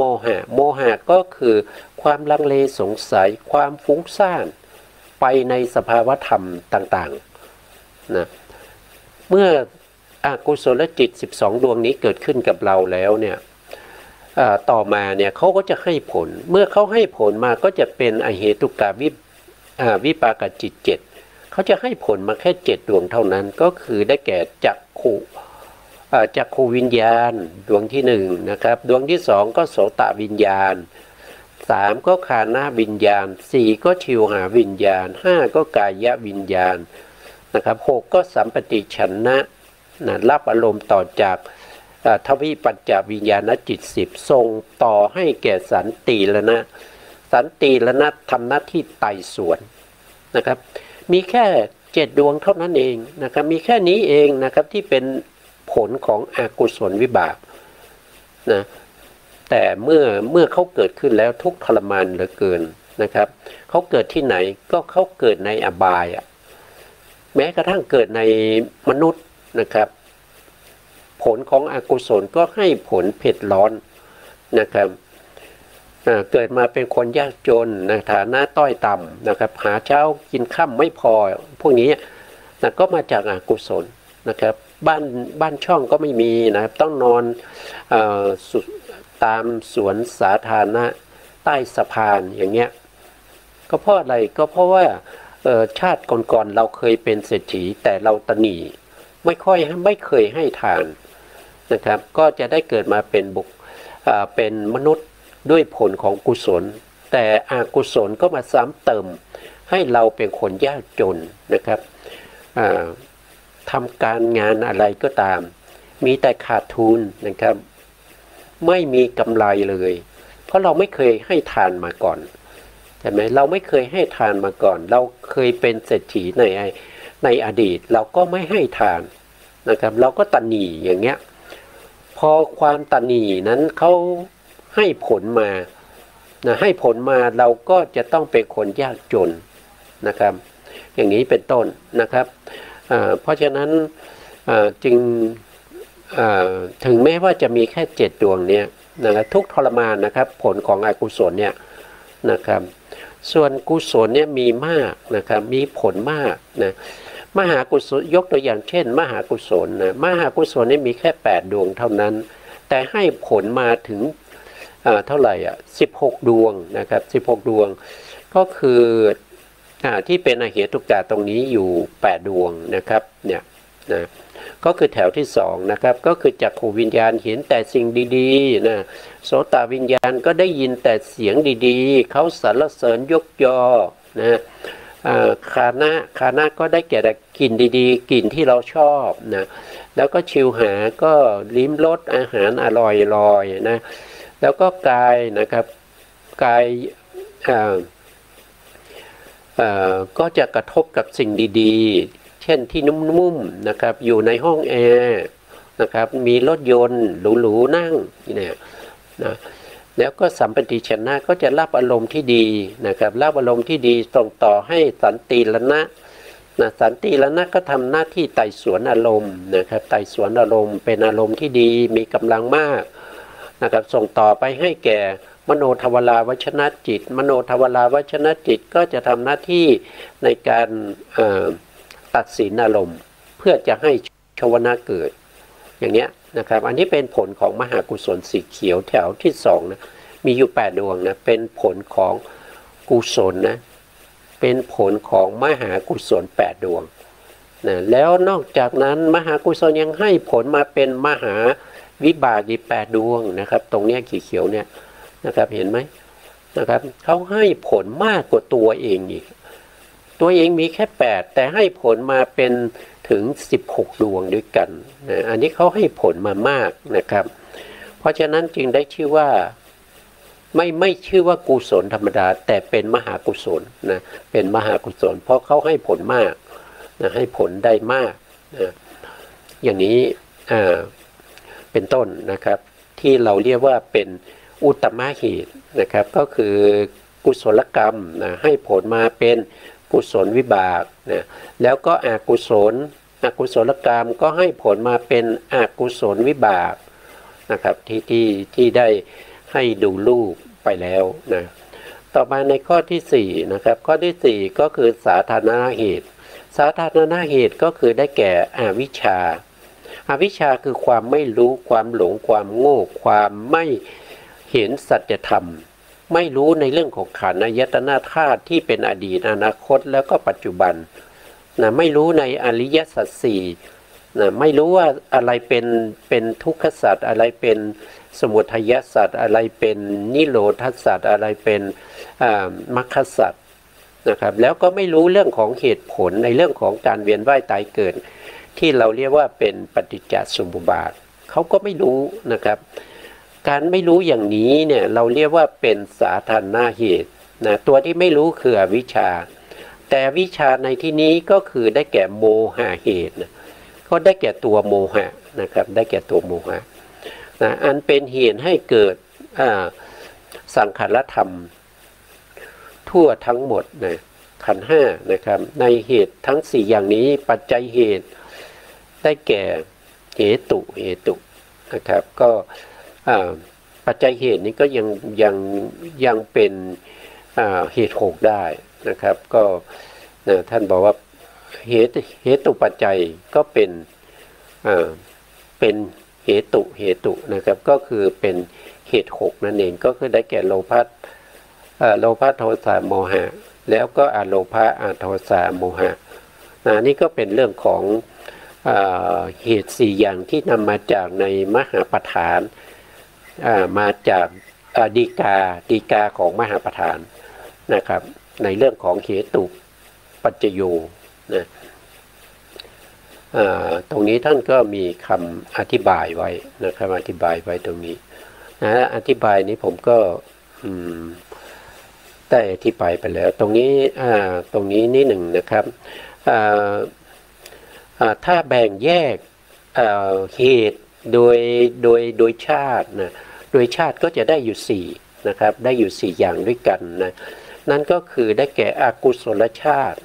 มหะก็คือความลังเลสงสัยความฟุ้งซ่านไปในสภาวธรรมต่างๆนะเมื่ออกุศลจิต12ดวงนี้เกิดขึ้นกับเราแล้วเนี่ยต่อมาเนี่ยเขาก็จะให้ผลเมื่อเขาให้ผลมาก็จะเป็นอเหตุกาวิปากจิต7เขาจะให้ผลมาแค่7ดวงเท่านั้นก็คือได้แก่จักขุวิญญาณดวงที่1นะครับดวงที่2ก็โสตวิญญาณ3ก็คานะวิญญาณ4ก็ชิวหาวิญญาณ5ก็กายวิญญาณนะครับ6ก็สัมปติฉันนะรับอารมณ์ต่อจากทวิปัญจวิญญาณจิต10ส่งต่อให้แก่สันติละนะทำหน้าที่ไต่สวนนะครับมีแค่7ดวงเท่านั้นเองนะครับมีแค่นี้เองนะครับที่เป็นผลของอกุศลวิบากนะแต่เมื่อเขาเกิดขึ้นแล้วทุกข์ทรมานเหลือเกินนะครับเขาเกิดที่ไหนก็เขาเกิดในอบายแม้กระทั่งเกิดในมนุษย์นะครับผลของอกุศลก็ให้ผลเผ็ดร้อนนะครับเกิดมาเป็นคนยากจนในฐานะต้อยต่ำนะครับหาเช้ากินค่ำไม่พอพวกนี้นะก็มาจากอกุศลนะครับบ้านช่องก็ไม่มีนะครับต้องนอนตามสวนสาธารณะใต้สะพานอย่างเงี้ยก็เพราะอะไรก็เพราะว่าชาติก่อนๆเราเคยเป็นเศรษฐีแต่เราตนีไม่เคยให้ทานนะครับก็จะได้เกิดมาเป็นมนุษย์ด้วยผลของกุศลแต่อกุศลก็มาซ้ำเติมให้เราเป็นคนยากจนนะครับทำการงานอะไรก็ตามมีแต่ขาดทุนนะครับไม่มีกำไรเลยเพราะเราไม่เคยให้ทานมาก่อนใช่ไหมเราไม่เคยให้ทานมาก่อนเราเคยเป็นเศรษฐีในอดีตเราก็ไม่ให้ทานนะครับเราก็ตนีอย่างเงี้ยพอความตนีนั้นเขาให้ผลมา นะให้ผลมาเราก็จะต้องเป็นคนยากจนนะครับอย่างนี้เป็นต้นนะครับเพราะฉะนั้นจึงถึงแม้ว่าจะมีแค่7ดวงเนี่ยนะครับทุกทรมานนะครับผลของอกุศลเนี่ยนะครับส่วนกุศลเนี่ยมีมากนะครับมีผลมากนะมหากุศลยกตัวอย่างเช่นมหากุศลนะมหากุศลนี่มีแค่8ดวงเท่านั้นแต่ให้ผลมาถึงเท่าไหร่16ดวงนะครับ16ดวงก็คือที่เป็นอเหตุกะตรงนี้อยู่8ดวงนะครับเนี่ยนะก็คือแถวที่2นะครับก็คือจักขุวิญญาณเห็นแต่สิ่งดีๆนะโสตวิญญาณก็ได้ยินแต่เสียงดีๆเขาสรรเสริญยกยอนะคานะก็ได้แก่กลิ่นดีๆกลิ่นที่เราชอบนะแล้วก็ชิวหาก็ลิ้มรสอาหารอร่อยๆนะแล้วก็กายนะครับกายก็จะกระทบกับสิ่งดีๆเช่นที่นุ่มๆนะครับอยู่ในห้องแอร์นะครับมีรถยนต์หรูๆนั่งเนี่ยนะแล้วก็สัมปติชนะก็จะรับอารมณ์ที่ดีนะครับรับอารมณ์ที่ดีส่งต่อให้สันติรณะสันติรณะก็ทำหน้าที่ไต่สวนอารมณ์นะครับไต่สวนอารมณ์เป็นอารมณ์ที่ดีมีกำลังมากนะครับส่งต่อไปให้แก่มโนทวาราวชนะจิตมโนทวาราวชนะจิตก็จะทำหน้าที่ในการตัดสินอารมณ์เพื่อจะให้ชวนะเกิดอย่างเนี้ยนะครับอันนี้เป็นผลของมหากุศลสีเขียวแถวที่2นะมีอยู่8ดวงนะเป็นผลของกุศลนะเป็นผลของมหากุศล8ดวงนะแล้วนอกจากนั้นมหากุศลยังให้ผลมาเป็นมหาวิบากอีก8ดวงนะครับตรงเนี้ยเขียวเนี่ยนะครับเห็นไหมนะครับเขาให้ผลมากกว่าตัวเองอีกตัวเองมีแค่8แต่ให้ผลมาเป็นถึง16ดวงด้วยกันนะอันนี้เขาให้ผลมามากนะครับเพราะฉะนั้นจึงได้ชื่อว่าไม่ชื่อว่ากุศลธรรมดาแต่เป็นมหากุศลนะเป็นมหากุศลเพราะเขาให้ผลมากนะให้ผลได้มากนะอย่างนี้เป็นต้นนะครับที่เราเรียกว่าเป็นอุตตมเหตุนะครับก็คือกุศลกรรมนะให้ผลมาเป็นกุศลวิบากนะแล้วก็อกุศลกรรมก็ให้ผลมาเป็นอกุศลวิบากนะครับที่ได้ให้ดูรูปไปแล้วนะต่อมาในข้อที่4นะครับข้อที่4ก็คือสาธารณเหตุสาธารณเหตุก็คือได้แก่อวิชชาอวิชชาคือความไม่รู้ความหลงความโง่ความไม่เห็นสัจธรรมไม่รู้ในเรื่องของขันธ์อายตนะธาตุที่เป็นอดีตอนาคตแล้วก็ปัจจุบันนะไม่รู้ในอริยสัจสี่นะไม่รู้ว่าอะไรเป็นทุกขสัจอะไรเป็นสมุทัยสัจอะไรเป็นนิโรธสัจอะไรเป็นมรรคสัจนะครับแล้วก็ไม่รู้เรื่องของเหตุผลในเรื่องของการเวียนว่ายตายเกิดที่เราเรียกว่าเป็นปฏิจจสมุปบาทเขาก็ไม่รู้นะครับการไม่รู้อย่างนี้เนี่ยเราเรียกว่าเป็นสาธารณเหตุนะตัวที่ไม่รู้คืออวิชชาแต่วิชาในที่นี้ก็คือได้แก่โมหะเหตุนะก็ได้แก่ตัวโมหะนะครับได้แก่ตัวโมหะนะอันเป็นเหตุให้เกิดสังขารธรรมทั่วทั้งหมดนะขันธ์5นะครับในเหตุทั้ง4อย่างนี้ปัจจัยเหตุได้แก่เหตุนะครับก็ปัจจัยเหตุนี้ก็ยังเป็นเหตุ6ได้นะครับก็ท่านบอกว่าเหตุปัจจัยก็เป็นเหตุนะครับก็คือเป็นเหตุ6นั่นเองก็คือได้แก่โลภะโทสะโมหะแล้วก็อโลภะอโทสะโมหะนี่ก็เป็นเรื่องของเหตุ4อย่างที่นำมาจากในมหาปฐานมาจากดีกาของมหาปฐานนะครับในเรื่องของเหตุปัจจโยนะตรงนี้ท่านก็มีคำอธิบายไว้นะครับอธิบายไว้ตรงนี้นะอธิบายนี้ผมก็ได้อธิบายไปแล้วตรงนี้นิดหนึ่งนะครับถ้าแบ่งแยกเหตุโดยชาตินะโดยชาติก็จะได้อยู่ นะครับได้อยู่4อย่างด้วยกันนะนั่นก็คือได้แก่อกุศลชาติ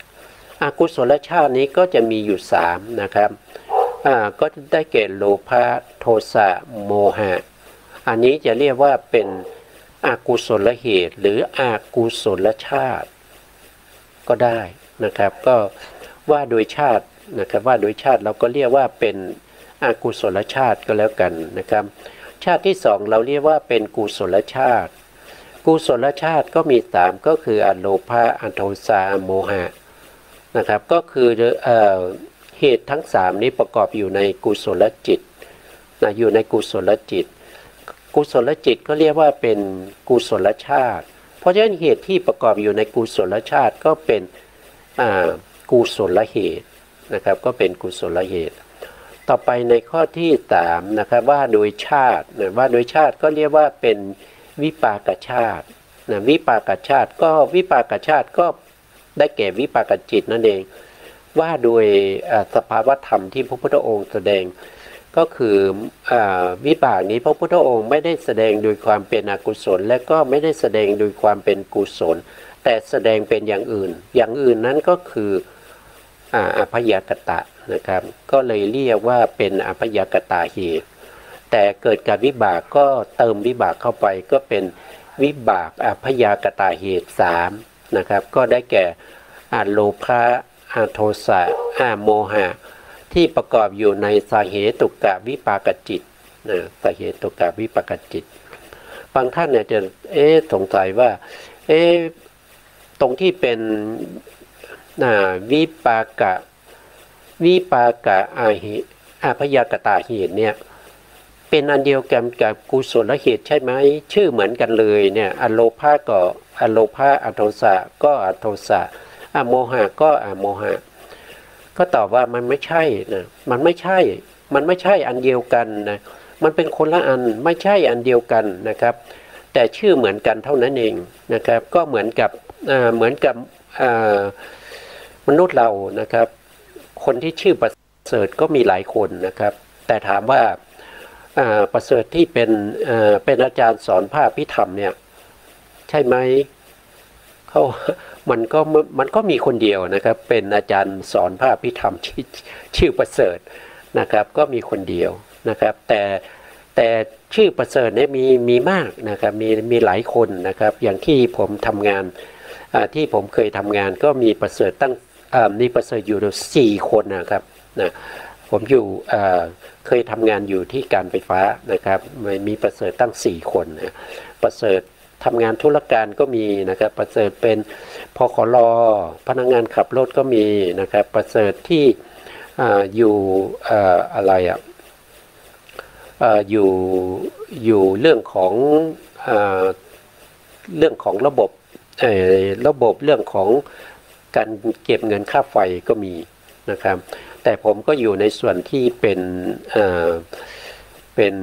อกุศลชาตินี้ก็จะมีอยู่3นะครับก็ได้แก่โลภะโทสะโมหะอันนี้จะเรียกว่าเป็นอกุศลเหตุหรืออกุศลชาติก็ได้นะครับก็ว่าโดยชาตินะครับว่าโดยชาติเราก็เรียกว่าเป็นอกุศลชาติก็แล้วกันนะครับชาติที่2เราเรียกว่าเป็นกุศลชาติกุศลชาติก็มี3ก็คืออโลภะอโทสะโมหะนะครับก็คือเหตุทั้ง3นี้ประกอบอยู่ในกุศลจิตนะอยู่ในกุศลจิตกุศลจิตก็เรียกว่าเป็นกุศลชาติเพราะฉะนั้นเหตุที่ประกอบอยู่ในกุศลชาติก็เป็นกุศลเหตุนะครับก็เป็นกุศลเหตุต่อไปในข้อที่3นะครับว่าโดยชาตินะว่าโดยชาติก็เรียกว่าเป็นวิปากชาตินะวิปากชาติก็วิปากชาติก็ได้แก่วิปากจิตนั่นเองว่าโดยสภาวธรรมที่พระพุทธองค์แสดงก็คือวิบากนี้พระพุทธองค์ไม่ได้แสดงโดยความเป็นอกุศลและก็ไม่ได้แสดงโดยความเป็นกุศลแต่แสดงเป็นอย่างอื่นอย่างอื่นนั้นก็คืออภยากตะนะครับก็เลยเรียกว่าเป็นอภยากตาเหตุแต่เกิดกับวิบากก็เติมวิบากเข้าไปก็เป็นวิบากอภยากตาเหตุ3นะครับก็ได้แก่โลภะโทสะโมหะที่ประกอบอยู่ในสาเหตุกะวิปากจิตนะสาเหตุกะวิปากจิตบางท่านเนี่ยจะสงสัยว่าตรงที่เป็นวิปากะอภยากตาเหตุเนี่ยเป็นอันเดียวกันกับกุศลเหตุใช่ไหมชื่อเหมือนกันเลยเนี่ยอโลภะก็อโลภะอโทสะก็อโทสะโมหะก็โมหะก็ตอบว่ามันไม่ใช่นะมันไม่ใช่อันเดียวกันนะมันเป็นคนละอันไม่ใช่อันเดียวกันนะครับแต่ชื่อเหมือนกันเท่านั้นเองนะครับก็เหมือนกับมนุษย์เรานะครับคนที่ชื่อประเสริฐก็มีหลายคนนะครับแต่ถามว่าประเสริฐที่เป็นอาจารย์สอนภาคพิธรรมเนี่ยใช่ไหมมันก็มีคนเดียวนะครับเป็นอาจารย์สอนภาคพิธรรมชื่อประเสริฐนะครับก็มีคนเดียวนะครับแต่ชื่อประเสริฐเนี่ยมีมากนะครับมีหลายคนนะครับอย่างที่ผมทำงานที่ผมเคยทำงานก็มีประเสริฐตั้งมีประเสริฐอยู่4คนนะครับนะผมเคยทำงานอยู่ที่การไฟฟ้านะครับมีประเสริฐตั้ง4คนนะประเสริฐทำงานธุรการก็มีนะครับประเสริฐเป็นพคล.พนักงานขับรถก็มีนะครับประเสริฐที่อยู่อยู่เรื่องของระบบเรื่องของการเก็บเงินค่าไฟก็มีนะครับแต่ผมก็อยู่ในส่วนที่เป็น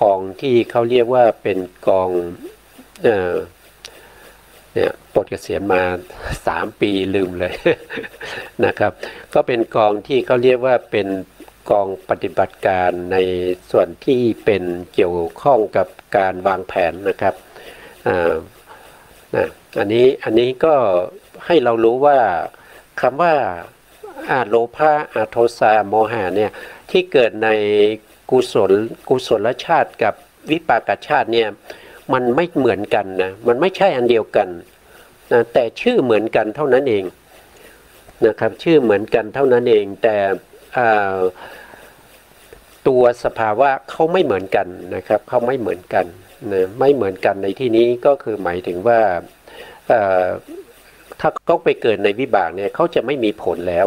กองที่เขาเรียกว่าเป็นกองเนี่ยปลดเกษียณมา3 ปีลืมเลย นะครับก็เป็นกองที่เขาเรียกว่าเป็นกองปฏิบัติการในส่วนที่เป็นเกี่ยวข้องกับการวางแผนนะครับอันนี้ก็ให้เรารู้ว่าคำว่าโลภะโทสะโมหะเนี่ยที่เกิดในกุศลชาติกับวิปากชาติเนี่ยมันไม่เหมือนกันนะมันไม่ใช่อันเดียวกันนะแต่ชื่อเหมือนกันเท่านั้นเองนะครับชื่อเหมือนกันเท่านั้นเองแต่ตัวสภาวะเขาไม่เหมือนกันนะครับเขาไม่เหมือนกันนะไม่เหมือนกันในที่นี้ก็คือหมายถึงว่าถ้าเขาไปเกิดในวิบากเนี่ยเขาจะไม่มีผลแล้ว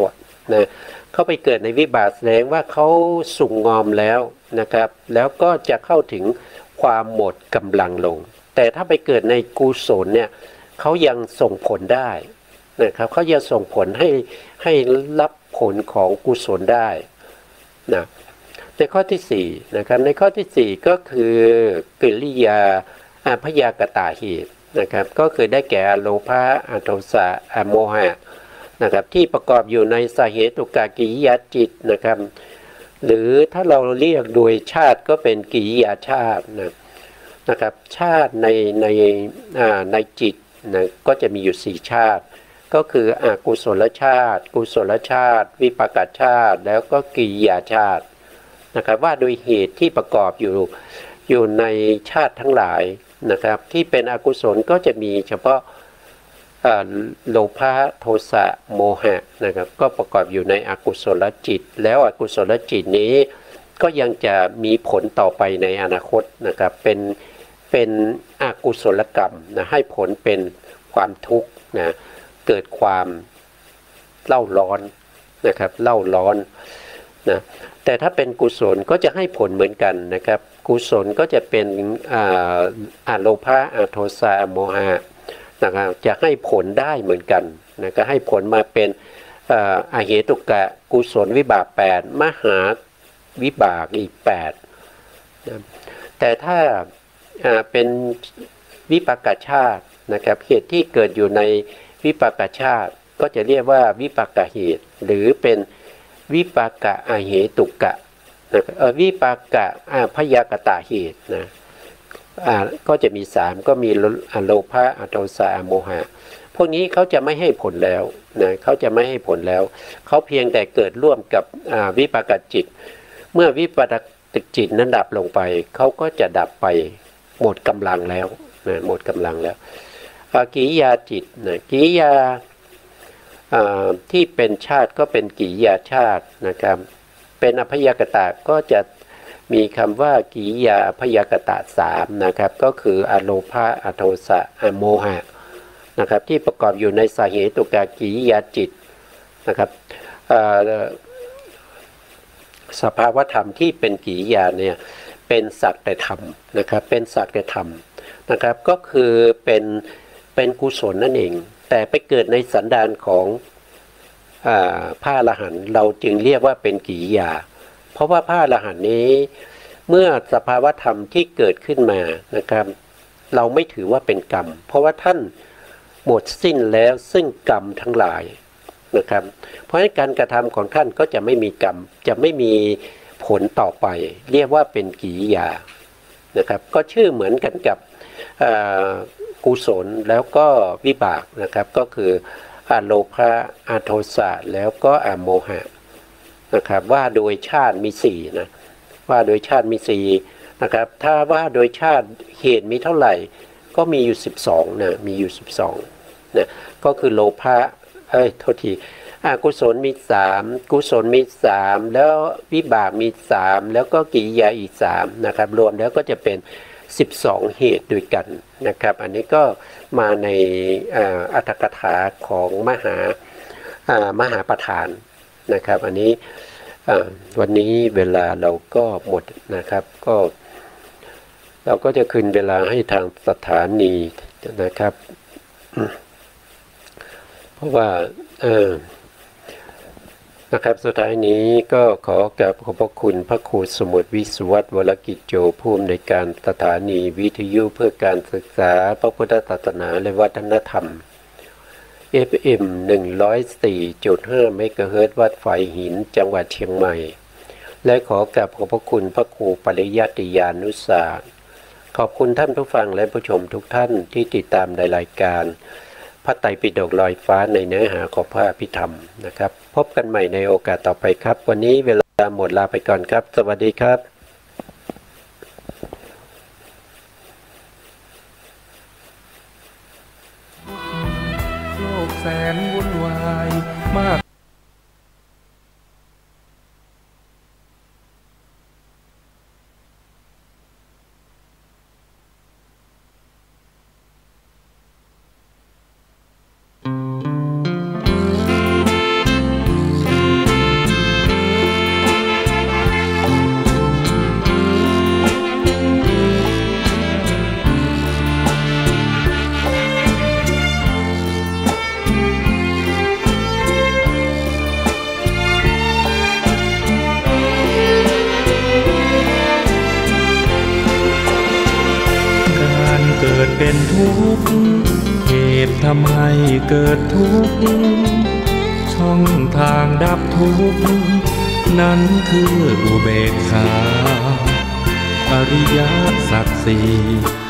นะเขาไปเกิดในวิบากแสดงว่าเขาสุกงอมแล้วนะครับแล้วก็จะเข้าถึงความหมดกำลังลงแต่ถ้าไปเกิดในกุศลเนี่ยเขายังส่งผลได้นะครับเขาจะส่งผลให้รับผลของกุศลได้นะในข้อที่4นะครับในข้อที่4ก็คือกิริยาพยากตาเหตุนะครับก็คือได้แก่โลภะโทสะโมหะนะครับที่ประกอบอยู่ในสาเหตุกกิริยาจิตนะครับหรือถ้าเราเรียกโดยชาติก็เป็นกิริยาชาตินะ นะครับชาติในจิตนะก็จะมีอยู่4ชาติก็คืออกุศลชาติกุศลชาติวิปากชาติแล้วก็กิริยาชาตินะครับว่าโดยเหตุที่ประกอบอยู่ในชาติทั้งหลายนะครับที่เป็นอกุศลก็จะมีเฉพาะโลภะโทสะโมหะนะครับก็ประกอบอยู่ในอกุศลจิตแล้วอกุศลจิตนี้ก็ยังจะมีผลต่อไปในอนาคตนะครับเป็นอกุศลกรรมนะให้ผลเป็นความทุกข์นะเกิดความเล่าร้อนนะครับเล่าร้อนนะแต่ถ้าเป็นกุศลก็จะให้ผลเหมือนกันนะครับกุศลก็จะเป็นโลภะโทสะโมหะนะครับจะให้ผลได้เหมือนกันนะก็ให้ผลมาเป็นอเหตุกะกุศลวิบาก8มหาวิบากอีก8นะแต่ถ้าเป็นวิปากชาตินะครับเหตุที่เกิดอยู่ในวิปากชาติก็จะเรียกว่าวิปากเหตุหรือเป็นวิปากะอเหตุกะวิปากะพยากตาเหตุนะก็จะมี3ก็มีโลภะโทสะโมหะพวกนี้เขาจะไม่ให้ผลแล้วนะเขาจะไม่ให้ผลแล้วเขาเพียงแต่เกิดร่วมกับวิปากจิตเมื่อวิปากจิตนั้นดับลงไปเขาก็จะดับไปหมดกำลังแล้วนะหมดกำลังแล้วกิริยาจิตนะกิริยาที่เป็นชาติก็เป็นกิริยาชาตินะครับเป็นอพยากตะก็จะมีคำว่ากิริยาอพยากตะ3นะครับก็คืออโลภะอโทสะอโมหะนะครับที่ประกอบอยู่ในสาเหตุกะกิริยาจิตนะครับสภาวธรรมที่เป็นกิริยาเนี่ยเป็นสัจธรรมนะครับเป็นสัจธรรมนะครับก็คือเป็นกุศลนั่นเองแต่ไปเกิดในสันดานของพระอรหันต์เราจึงเรียกว่าเป็นกิริยาเพราะว่าพระอรหันต์นี้เมื่อสภาวธรรมที่เกิดขึ้นมานะครับเราไม่ถือว่าเป็นกรรมเพราะว่าท่านหมดสิ้นแล้วซึ่งกรรมทั้งหลายนะครับเพราะฉะนั้นการกระทำของท่านก็จะไม่มีกรรมจะไม่มีผลต่อไปเรียกว่าเป็นกิริยานะครับก็ชื่อเหมือนกันกับกุศลแล้วก็วิบากนะครับก็คืออโลภะอโทสะแล้วก็อโมหะนะครับว่าโดยชาติมี4นะว่าโดยชาติมี4นะครับถ้าว่าโดยชาติเหตุมีเท่าไหร่ก็มีอยู่12นะมีอยู่12นะก็คือโลภะโทษทีกุศลมี3กุศลมี3แล้ววิบากมี3แล้วก็กิริยาอีก3นะครับรวมแล้วก็จะเป็น12เหตุด้วยกันนะครับอันนี้ก็มาในอรรถกถาของมหาประธานนะครับอันนี้วันนี้เวลาเราก็หมดนะครับก็เราก็จะคืนเวลาให้ทางสถานีนะครับเพราะว่านะครับสุดท้ายนี้ก็ขอกราบขอบพระคุณพระครูสมุทรวิศวัตรวรกิจโจผู้อำนวยการสถานีวิทยุเพื่อการศึกษาพระพุทธศาสนาและวัฒนธรรม FM 104.5 เมกะเฮิรตซ์วัดฝายหินจังหวัดเชียงใหม่และขอกราบขอบพระคุณพระครูปริยัติยานุสาสตร์ขอบคุณท่านผู้ฟังและผู้ชมทุกท่านที่ติดตามในรายการพระไตรปิฎกลอยฟ้าในเนื้อหาของพระอภิธรรมนะครับพบกันใหม่ในโอกาสต่อไปครับวันนี้เวลาหมดลาไปก่อนครับสวัสดีครับโลกแสนวุ่นวายมากเกิดเป็นทุกข์เหตุทำให้เกิดทุกข์ช่องทางดับทุกข์นั้นคืออุเบกขาอ อริยสัจสี่